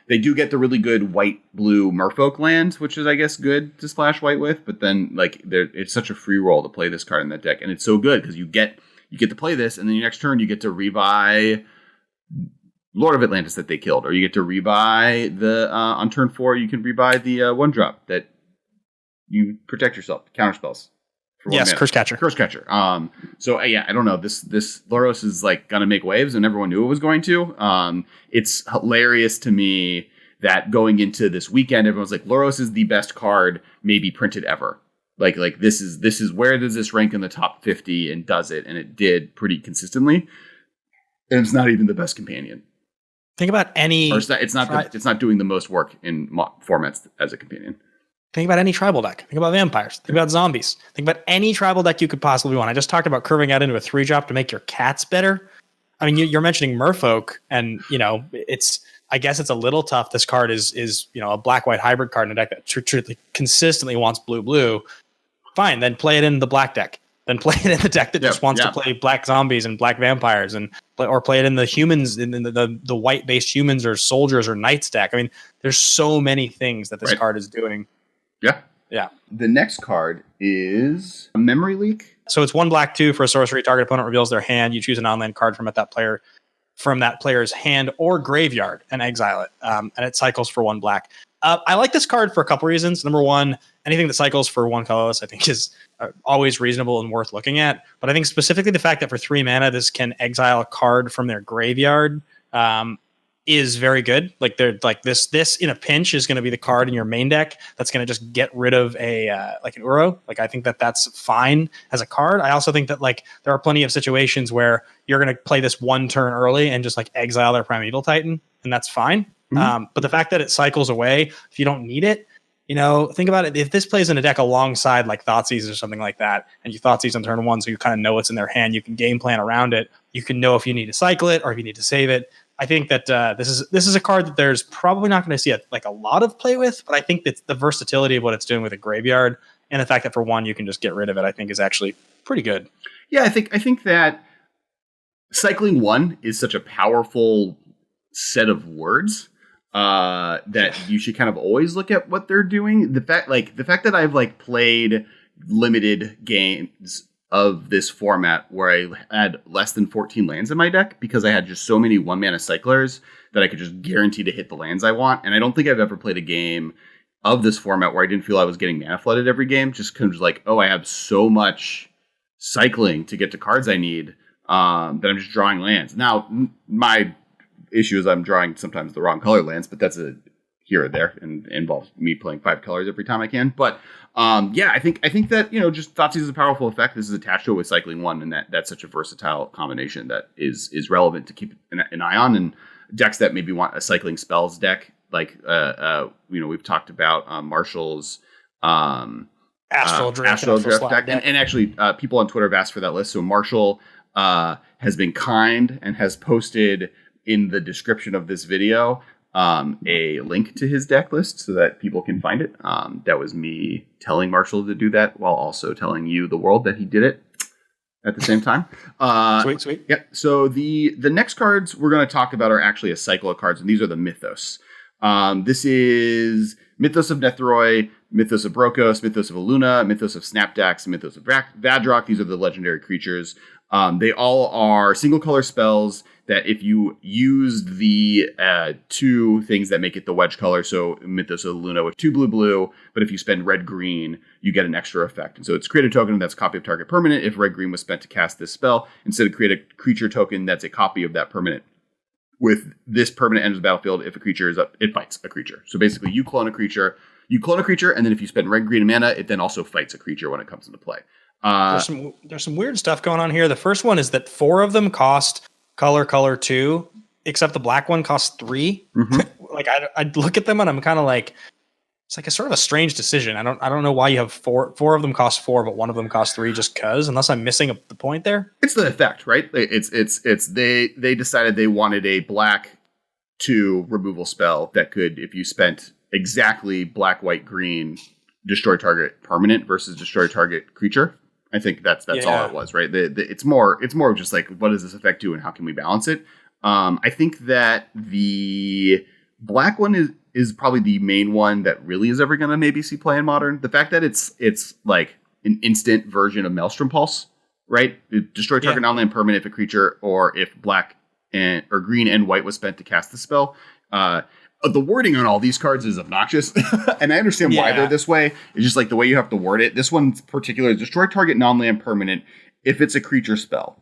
They do get the really good white-blue Merfolk lands, which is, I guess, good to splash white with. But then, like, it's such a free roll to play this card in that deck, and it's so good because you get to play this, and then your next turn you get to rebuy Lord of Atlantis that they killed, or you get to rebuy the on turn 4 you can rebuy the 1-drop that you protect yourself, counter spells. Yes, Curse Catcher. So I don't know. This LaRose is like gonna make waves, and everyone knew it was going to. It's hilarious to me that going into this weekend, everyone's like, LaRose is the best card maybe printed ever. Like this is where does this rank in the top 50, and does it? And it did pretty consistently. And it's not even the best companion. Think about any. Or it's not doing the most work in formats as a companion. Think about any tribal deck. Think about vampires. Think about zombies. Think about any tribal deck you could possibly want. I just talked about curving out into a 3-drop to make your cats better. I mean, you're mentioning Merfolk, and I guess it's a little tough. This card is a black-white hybrid card in a deck that consistently wants blue. Fine, then play it in the black deck. Then play it in the deck that just wants to play black zombies and black vampires, or play it in the humans, in the white-based humans or soldiers or knights deck. I mean, there's so many things that this card is doing. Yeah. The next card is a Memory Leak. So it's 1 black 2 for a sorcery. Target opponent reveals their hand. You choose a non-land card from it. That player from that player's hand or graveyard and exile it. And it cycles for 1 black. I like this card for a couple reasons. Number one, anything that cycles for 1 colorless, I think is always reasonable and worth looking at. But I think specifically the fact that for 3 mana, this can exile a card from their graveyard is very good. Like they're like this in a pinch is going to be the card in your main deck that's going to just get rid of a like an Uro. Like I think that that's fine as a card. I also think that like there are plenty of situations where you're going to play this 1 turn early and just like exile their Primeval Titan, and that's fine. But the fact that it cycles away if you don't need it, you know, think about it. If this plays in a deck alongside like Thoughtseizes or something like that, and you Thoughtseize on turn 1, so you kind of know what's in their hand, you can game plan around it. You can know if you need to cycle it or if you need to save it. I think that this is a card that there's probably not going to see a lot of play with, but I think that the versatility of what it's doing with a graveyard and the fact that for 1 you can just get rid of it, I think is actually pretty good. Yeah, I think that cycling 1 is such a powerful set of words that you should kind of always look at what they're doing. The fact that I've like played limited games of this format where I had less than 14 lands in my deck because I had just so many 1 mana cyclers that I could just guarantee to hit the lands I want. And I don't think I've ever played a game of this format where I didn't feel I was getting mana flooded every game, just because like, oh, I have so much cycling to get to cards I need that I'm just drawing lands. Now, my issue is I'm drawing sometimes the wrong color lands, but that's a here or there and involves me playing 5 colors every time I can. But I think that, you know, just Thoughtseize is a powerful effect. This is attached to it with cycling 1, and that's such a versatile combination that is relevant to keep an eye on. And decks that maybe want a cycling spells deck, like we've talked about Marshall's Astral Drift deck. And actually, people on Twitter have asked for that list. So Marshall has been kind and has posted in the description of this video a link to his deck list so that people can find it. That was me telling Marshall to do that while also telling you, the world, that he did it at the same time. Sweet. Yeah. So the next cards we're going to talk about are actually a cycle of cards, and these are the Mythos. This is Mythos of Nethroi, Mythos of Brokos, Mythos of Aluna, Mythos of Snapdax, and Mythos of Vadrock. These are the legendary creatures. They all are single color spells that if you use the 2 things that make it the wedge color, so Mythos of Luna with 2 blue, but if you spend red-green, you get an extra effect. And so it's create a token that's a copy of target permanent if red-green was spent to cast this spell. Instead of create a creature token that's a copy of that permanent. With this permanent enters the battlefield, if a creature is up, it fights a creature. So basically you clone a creature, and then if you spend red-green mana, it then also fights a creature when it comes into play. There's some weird stuff going on here. The first one is that 4 of them cost color 2, except the black one costs 3. Like I look at them and I'm kind of like, it's like a sort of a strange decision. I don't know why you have 4 of them cost 4, but one of them costs 3 just cause, unless I'm missing the point there. It's the effect, right? It's they decided they wanted a black 2 removal spell that could, if you spent exactly black, white, green, destroy target permanent versus destroy target creature. I think that's all it was, right? It's more of just like, what does this effect do and how can we balance it? I think that the black one is probably the main one that really is ever going to maybe see play in Modern. The fact that it's like an instant version of Maelstrom Pulse, right? Destroy target non-land permanent if a creature or if black or green and white was spent to cast the spell. The wording on all these cards is obnoxious, and I understand why they're this way. It's just like the way you have to word it. This one in particular is destroy target non-land permanent if it's a creature spell,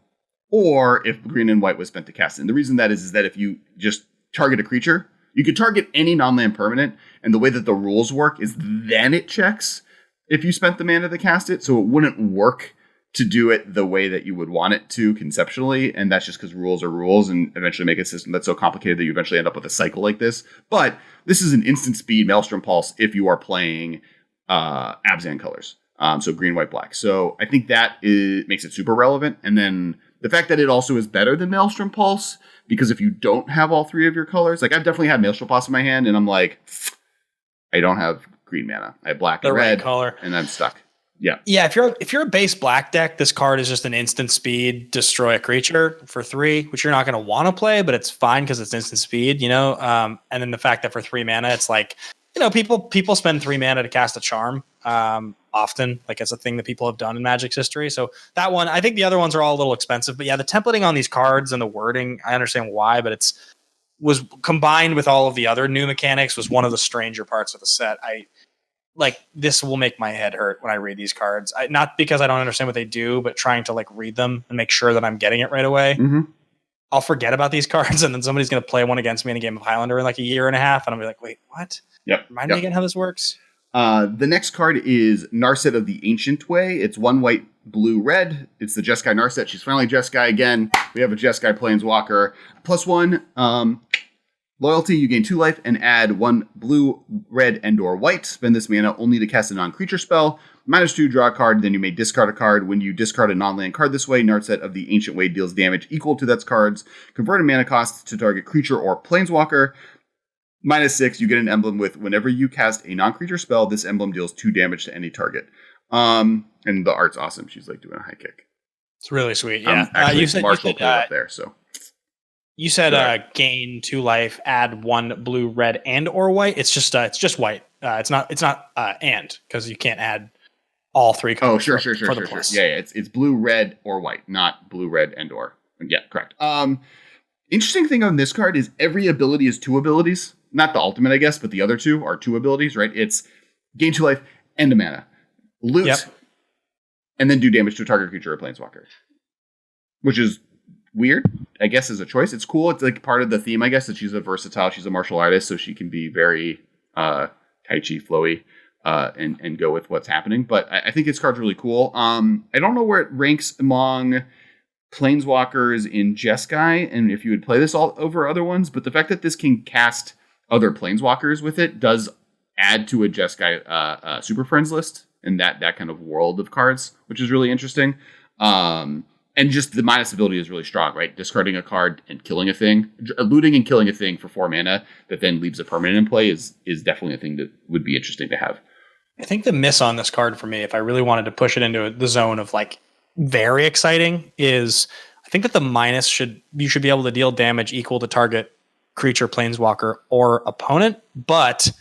or if green and white was spent to cast it. And the reason that is that if you just target a creature, you could target any non-land permanent, and the way that the rules work is then it checks if you spent the mana to cast it, so it wouldn't work to do it the way that you would want it to conceptually, and that's just because rules are rules, and eventually make a system that's so complicated that you eventually end up with a cycle like this. But this is an instant speed Maelstrom Pulse if you are playing Abzan colors, so green, white, black. So I think that makes it super relevant, and then the fact that it also is better than Maelstrom Pulse, because if you don't have all 3 of your colors, like I've definitely had Maelstrom Pulse in my hand, and I'm like, I don't have green mana, I have black and red, color, and I'm stuck. Yeah. If you're a base black deck, this card is just an instant speed destroy a creature for 3, which you're not going to want to play, but it's fine because it's instant speed, you know. And then the fact that for 3 mana, it's people spend 3 mana to cast a charm often. Like it's a thing that people have done in Magic's history. So that one, I think the other ones are all a little expensive. But yeah, the templating on these cards and the wording, I understand why, but was combined with all of the other new mechanics was one of the stranger parts of the set. This will make my head hurt when I read these cards. Not because I don't understand what they do, but trying to read them and make sure that I'm getting it right away. Mm-hmm. I'll forget about these cards, and then somebody's going to play one against me in a game of Highlander in a year and a half, and I'll be like, wait, what? Yep. Remind me again how this works? The next card is Narset of the Ancient Way. It's 1 white, blue, red. It's the Jeskai Narset. She's finally Jeskai again. We have a Jeskai Planeswalker. +1, loyalty, you gain 2 life and add 1 blue, red, and/or white. Spend this mana only to cast a non-creature spell. -2, draw a card, then you may discard a card. When you discard a non-land card this way, Narset of the Ancient Way deals damage equal to that card's converted mana cost to target creature or planeswalker. -6, you get an emblem with whenever you cast a non-creature spell, this emblem deals 2 damage to any target. And the art's awesome. She's doing a high kick. It's really sweet. Yeah. You said up there, so. You said gain 2 life, add 1 blue, red, and/or white. It's just white. It's not and because you can't add all 3 colors. Oh, sure. Yeah. It's blue, red, or white, not blue, red, and/or. Yeah, correct. Interesting thing on this card is every ability is 2 abilities. Not the ultimate, I guess, but the other 2 are 2 abilities, right? It's gain 2 life and a mana. Loot, and then do damage to a target creature or planeswalker. Which is weird, I guess, as a choice. It's cool. It's part of the theme, I guess, that she's a versatile. She's a martial artist, so she can be very Tai Chi flowy and go with what's happening. But I think this card's really cool. I don't know where it ranks among planeswalkers in Jeskai, and if you would play this all over other ones, but the fact that this can cast other planeswalkers with it does add to a Jeskai Super Friends list and that kind of world of cards, which is really interesting. And just the minus ability is really strong, right? Discarding a card and killing a thing, looting and killing a thing for 4 mana that then leaves a permanent in play is definitely a thing that would be interesting to have. I think the miss on this card for me, if I really wanted to push it into the zone of very exciting, is I think that the minus you should be able to deal damage equal to target creature, planeswalker, or opponent, but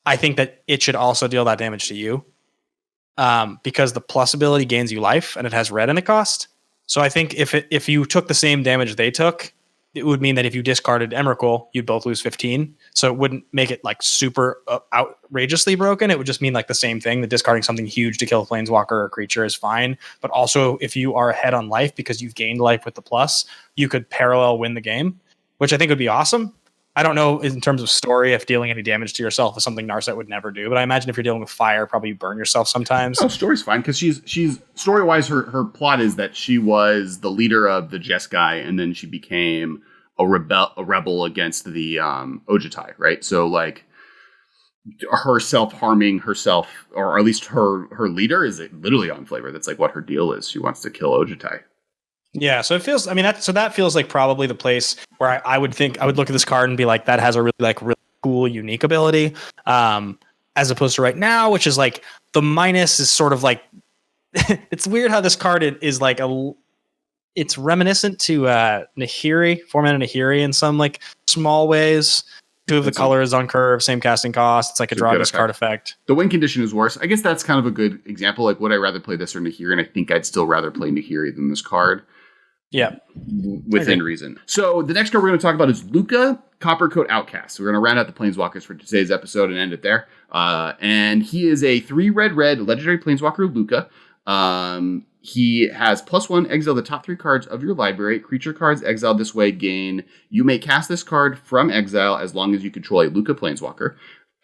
I think that it should also deal that damage to you because the plus ability gains you life and it has red in the cost. So I think if you took the same damage they took, it would mean that if you discarded Emrakul, you'd both lose 15. So it wouldn't make it super outrageously broken. It would just mean the same thing. That discarding something huge to kill a planeswalker or a creature is fine. But also if you are ahead on life because you've gained life with the plus, you could parallel win the game, which I think would be awesome. I don't know in terms of story if dealing any damage to yourself is something Narset would never do, but I imagine if you're dealing with fire, probably you burn yourself sometimes. Oh, story's fine because she's story-wise, her plot is that she was the leader of the Jeskai, and then she became a rebel against the Ojutai, right? So her self-harming herself, or at least her leader, is literally on flavor. That's what her deal is. She wants to kill Ojutai. Yeah, so it feels. That feels like probably the place where I would think I would look at this card and be like, that has a really cool, unique ability, as opposed to right now, which is the minus is sort of it's weird how this card is it's reminiscent to Nahiri, 4-mana Nahiri in some small ways. 2 of the colors on curve, same casting cost. It's a draw discard effect. The win condition is worse. I guess that's kind of a good example. Would I rather play this or Nahiri? And I think I'd still rather play Nahiri than this card. Yeah. Within reason. So the next card we're going to talk about is Lucca, Coppercoat Outcast. We're going to round out the Planeswalkers for today's episode and end it there. And he is a 3 red legendary Planeswalker, Lucca. He has +1, exile the top 3 cards of your library. Creature cards exiled this way gain. You may cast this card from exile as long as you control a Lucca Planeswalker.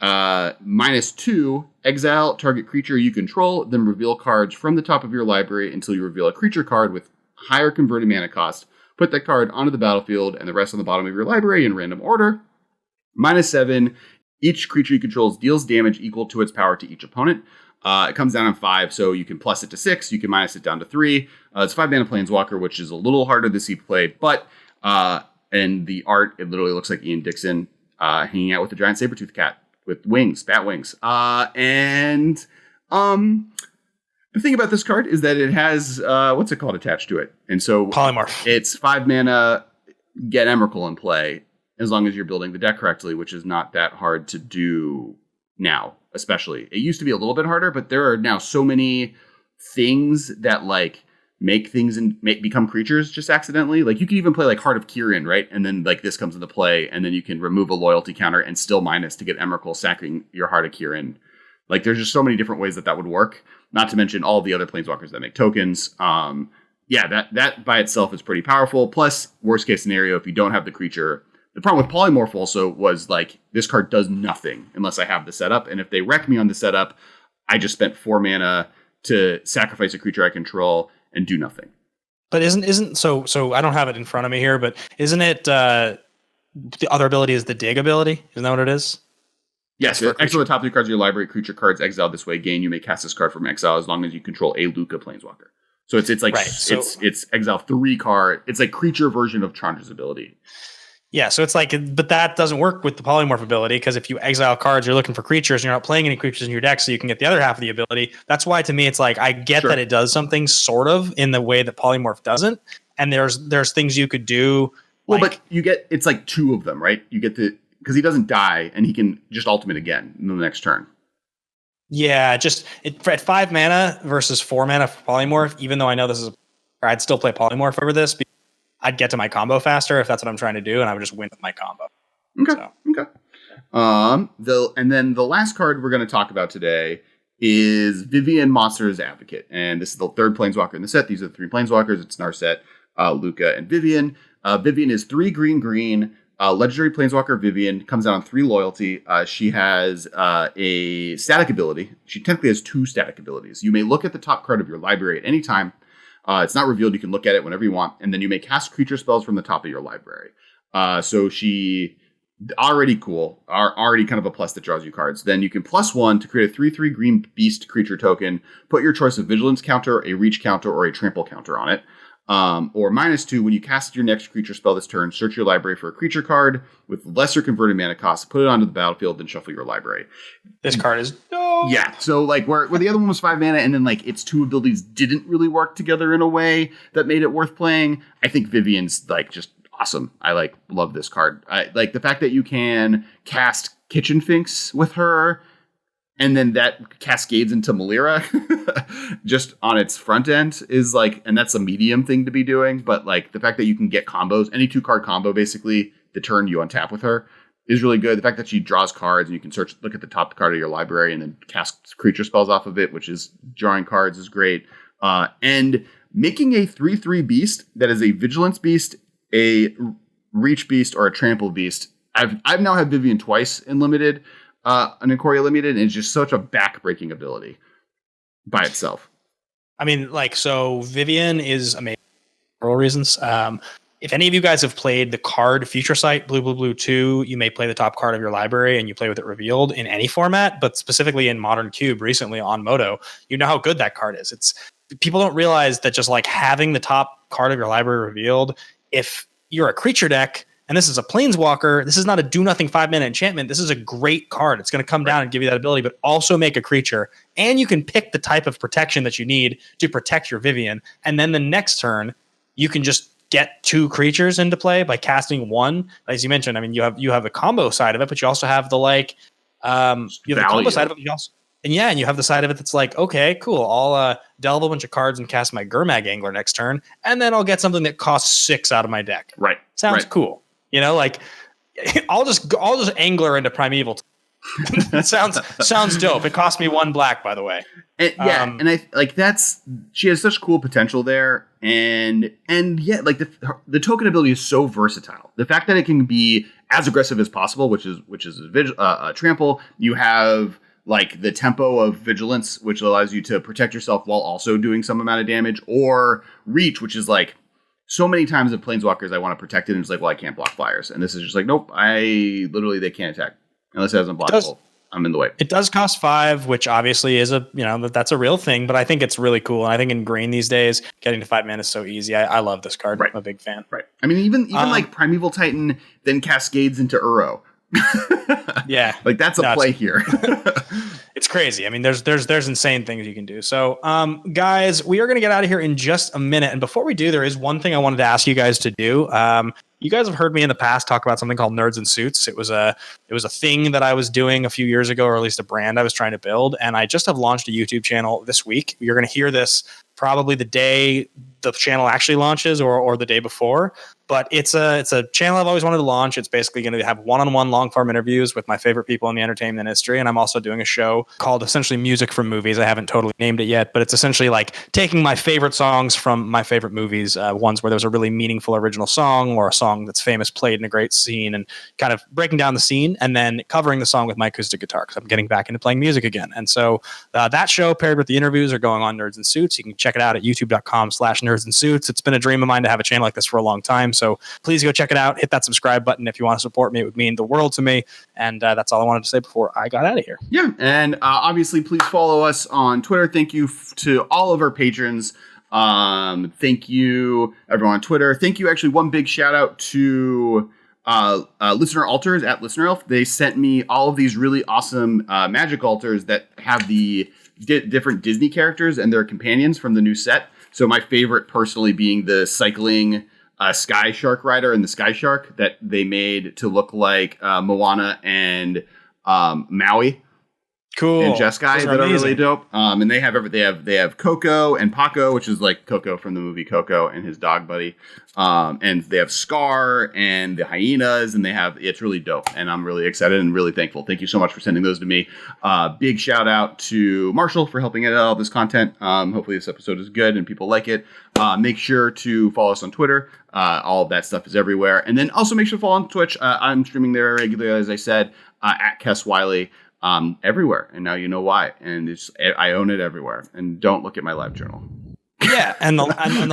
-2, exile target creature you control, then reveal cards from the top of your library until you reveal a creature card with higher converted mana cost. Put that card onto the battlefield and the rest on the bottom of your library in random order. -7, each creature you control deals damage equal to its power to each opponent. It comes down on 5, so you can plus it to 6, you can minus it down to 3. It's 5-mana Planeswalker, which is a little harder to see play, but in the art, it literally looks like Ian Dixon hanging out with a giant saber-toothed cat with wings, bat wings. The thing about this card is that it has, what's it called attached to it? And so Polymorph. It's 5 mana, get Emrakul in play, as long as you're building the deck correctly, which is not that hard to do now, especially. It used to be a little bit harder, but there are now so many things that like make things and become creatures just accidentally. Like you can even play like Heart of Kirin, right? And then like this comes into play, and then you can remove a loyalty counter and still minus to get Emrakul sacking your Heart of Kirin. Like there's just so many different ways that would work. Not to mention all the other planeswalkers that make tokens. That by itself is pretty powerful. Plus, worst case scenario, if you don't have the creature, the problem with Polymorph also was like this card does nothing unless I have the setup. And if they wreck me on the setup, I just spent 4 mana to sacrifice a creature I control and do nothing. But isn't so I don't have it in front of me here, but isn't it the other ability is the dig ability? Isn't that what it is? Yes, exile the top 3 cards of your library, creature cards exiled this way. Gain, you may cast this card from exile as long as you control a Lucca planeswalker. So it's like it's exile 3 card. It's like creature version of Chandra's ability. Yeah, so it's like, but that doesn't work with the polymorph ability, because if you exile cards, you're looking for creatures, and you're not playing any creatures in your deck, so you can get the other half of the ability. That's why, to me, it's like, I get that it does something sort of in the way that polymorph doesn't, and there's things you could do. Well, but you get, it's like 2 of them, right? You get because he doesn't die, and he can just ultimate again in the next turn. Yeah, at 5 mana versus 4 mana for polymorph, even though I know I'd still play polymorph over this, I'd get to my combo faster if that's what I'm trying to do, and I would just win with my combo. Okay. And then the last card we're going to talk about today is Vivian, Monsters Advocate. And this is the 3rd planeswalker in the set. These are the 3 planeswalkers. It's in our set, Lucca and Vivian. Vivian is 3 green. Legendary planeswalker Vivian comes out on 3 loyalty. She has a static ability. She technically has 2 static abilities. You may look at the top card of your library at any time. It's not revealed. You can look at it whenever you want. And then you may cast creature spells from the top of your library. So she already cool. Already kind of a plus that draws you cards. Then you can +1 to create a 3/3 green beast creature token. Put your choice of vigilance counter, a reach counter, or a trample counter on it. Or -2, when you cast your next creature spell this turn, search your library for a creature card with lesser converted mana cost, put it onto the battlefield, then shuffle your library. This card is dope. Yeah, so like where the other one was 5 mana, and then like its 2 abilities didn't really work together in a way that made it worth playing. I think Vivian's like just awesome. I love this card. I like the fact that you can cast Kitchen Finks with her, and then that cascades into Malira just on its front end is like, and that's a medium thing to be doing. But like the fact that you can get combos, any 2-card combo, basically the turn you untap with her is really good. The fact that she draws cards and you can look at the top card of your library and then cast creature spells off of it, which is drawing cards, is great. And making a 3/3 beast that is a vigilance beast, a reach beast, or a trample beast. I've now had Vivian twice in limited. An Ikoria limited, and it's just such a back-breaking ability by itself. I mean, so Vivian is amazing for several reasons. If any of you guys have played the card Future Sight, Blue 2, you may play the top card of your library and you play with it revealed in any format, but specifically in Modern Cube recently on Moto, you know how good that card is. People don't realize that just like having the top card of your library revealed, if you're a creature deck, and this is a planeswalker, this is not a do-nothing 5-mana enchantment. This is a great card. It's going to come down and give you that ability, but also make a creature. And you can pick the type of protection that you need to protect your Vivian. And then the next turn, you can just get 2 creatures into play by casting 1. As you mentioned, I mean, you have the combo side of it, but you also have the you have the combo side of it. And you have the side of it that's like, okay, cool. I'll delve a bunch of cards and cast my Gurmag Angler next turn, and then I'll get something that costs 6 out of my deck. Right. Sounds cool. I'll just angler into Primeval. That sounds dope. It cost me 1 black, by the way. And I like she has such cool potential there, and like the token ability is so versatile. The fact that it can be as aggressive as possible, which is a trample. You have like the tempo of vigilance, which allows you to protect yourself while also doing some amount of damage, or reach, which is like. So many times of planeswalkers I want to protect it, and it's like, well, I can't block flyers. And this is just like, nope, they can't attack unless it has unblockable. I'm in the way. It does cost 5, which obviously is that's a real thing, but I think it's really cool. And I think in green these days, getting to 5 mana is so easy. I love this card. Right. I'm a big fan. Right. I mean, even like Primeval Titan then cascades into Uro. Yeah. Like that's a play here. It's crazy. I mean, there's insane things you can do. So, guys, we are going to get out of here in just a minute. And before we do, there is one thing I wanted to ask you guys to do. you guys have heard me in the past talk about something called Nerds in Suits. It was a thing that I was doing a few years ago, or at least a brand I was trying to build. And I just have launched a YouTube channel this week. You're going to hear this probably the day the channel actually launches, or the day before. But it's a channel I've always wanted to launch. It's basically going to have one-on-one long-form interviews with my favorite people in the entertainment industry. And I'm also doing a show called essentially Music from Movies. I haven't totally named it yet, but it's essentially like taking my favorite songs from my favorite movies, ones where there's a really meaningful original song or a song that's famous played in a great scene, and kind of breaking down the scene and then covering the song with my acoustic guitar, because I'm getting back into playing music again. And so that show paired with the interviews are going on Nerds in Suits. You can check it out at youtube.com/Nerds in Suits. It's been a dream of mine to have a channel like this for a long time. So please go check it out. Hit that subscribe button if you want to support me. It would mean the world to me. And that's all I wanted to say before I got out of here. Yeah. And obviously, please follow us on Twitter. Thank you to all of our patrons. Thank you, everyone on Twitter. Thank you. Actually, one big shout out to Listener Altars at Listener Elf. They sent me all of these really awesome magic altars that have the different Disney characters and their companions from the new set. So my favorite personally being the cycling Sky Shark Rider and the Sky Shark that they made to look like Moana and Maui. Cool. And Jeskai that are really dope. And they have Coco and Paco, which is like Coco from the movie Coco and his dog buddy. And they have Scar and the hyenas, and it's really dope. And I'm really excited and really thankful. Thank you so much for sending those to me. Big shout out to Marshall for helping edit all this content. Hopefully this episode is good and people like it. Make sure to follow us on Twitter. All of that stuff is everywhere. And then also make sure to follow on Twitch. I'm streaming there regularly, as I said, at Kess Wiley. Everywhere, and now you know why. And I own it everywhere. And don't look at my live journal. Yeah, and the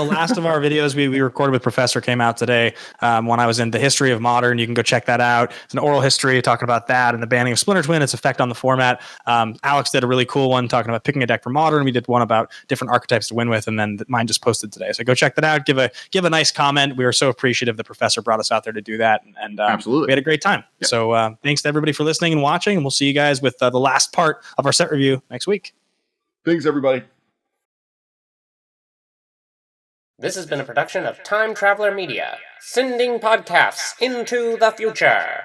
last of our videos we recorded with Professor came out today when I was in the history of modern. You can go check that out. It's an oral history talking about that and the banning of Splinter Twin, its effect on the format. Alex did a really cool one talking about picking a deck for modern. We did one about different archetypes to win with, and then mine just posted today. So go check that out. Give a nice comment. We were so appreciative the Professor brought us out there to do that, and absolutely, we had a great time. Yep. So thanks to everybody for listening and watching, and we'll see you guys with the last part of our set review next week. Thanks, everybody. This has been a production of Time Traveler Media, sending podcasts into the future.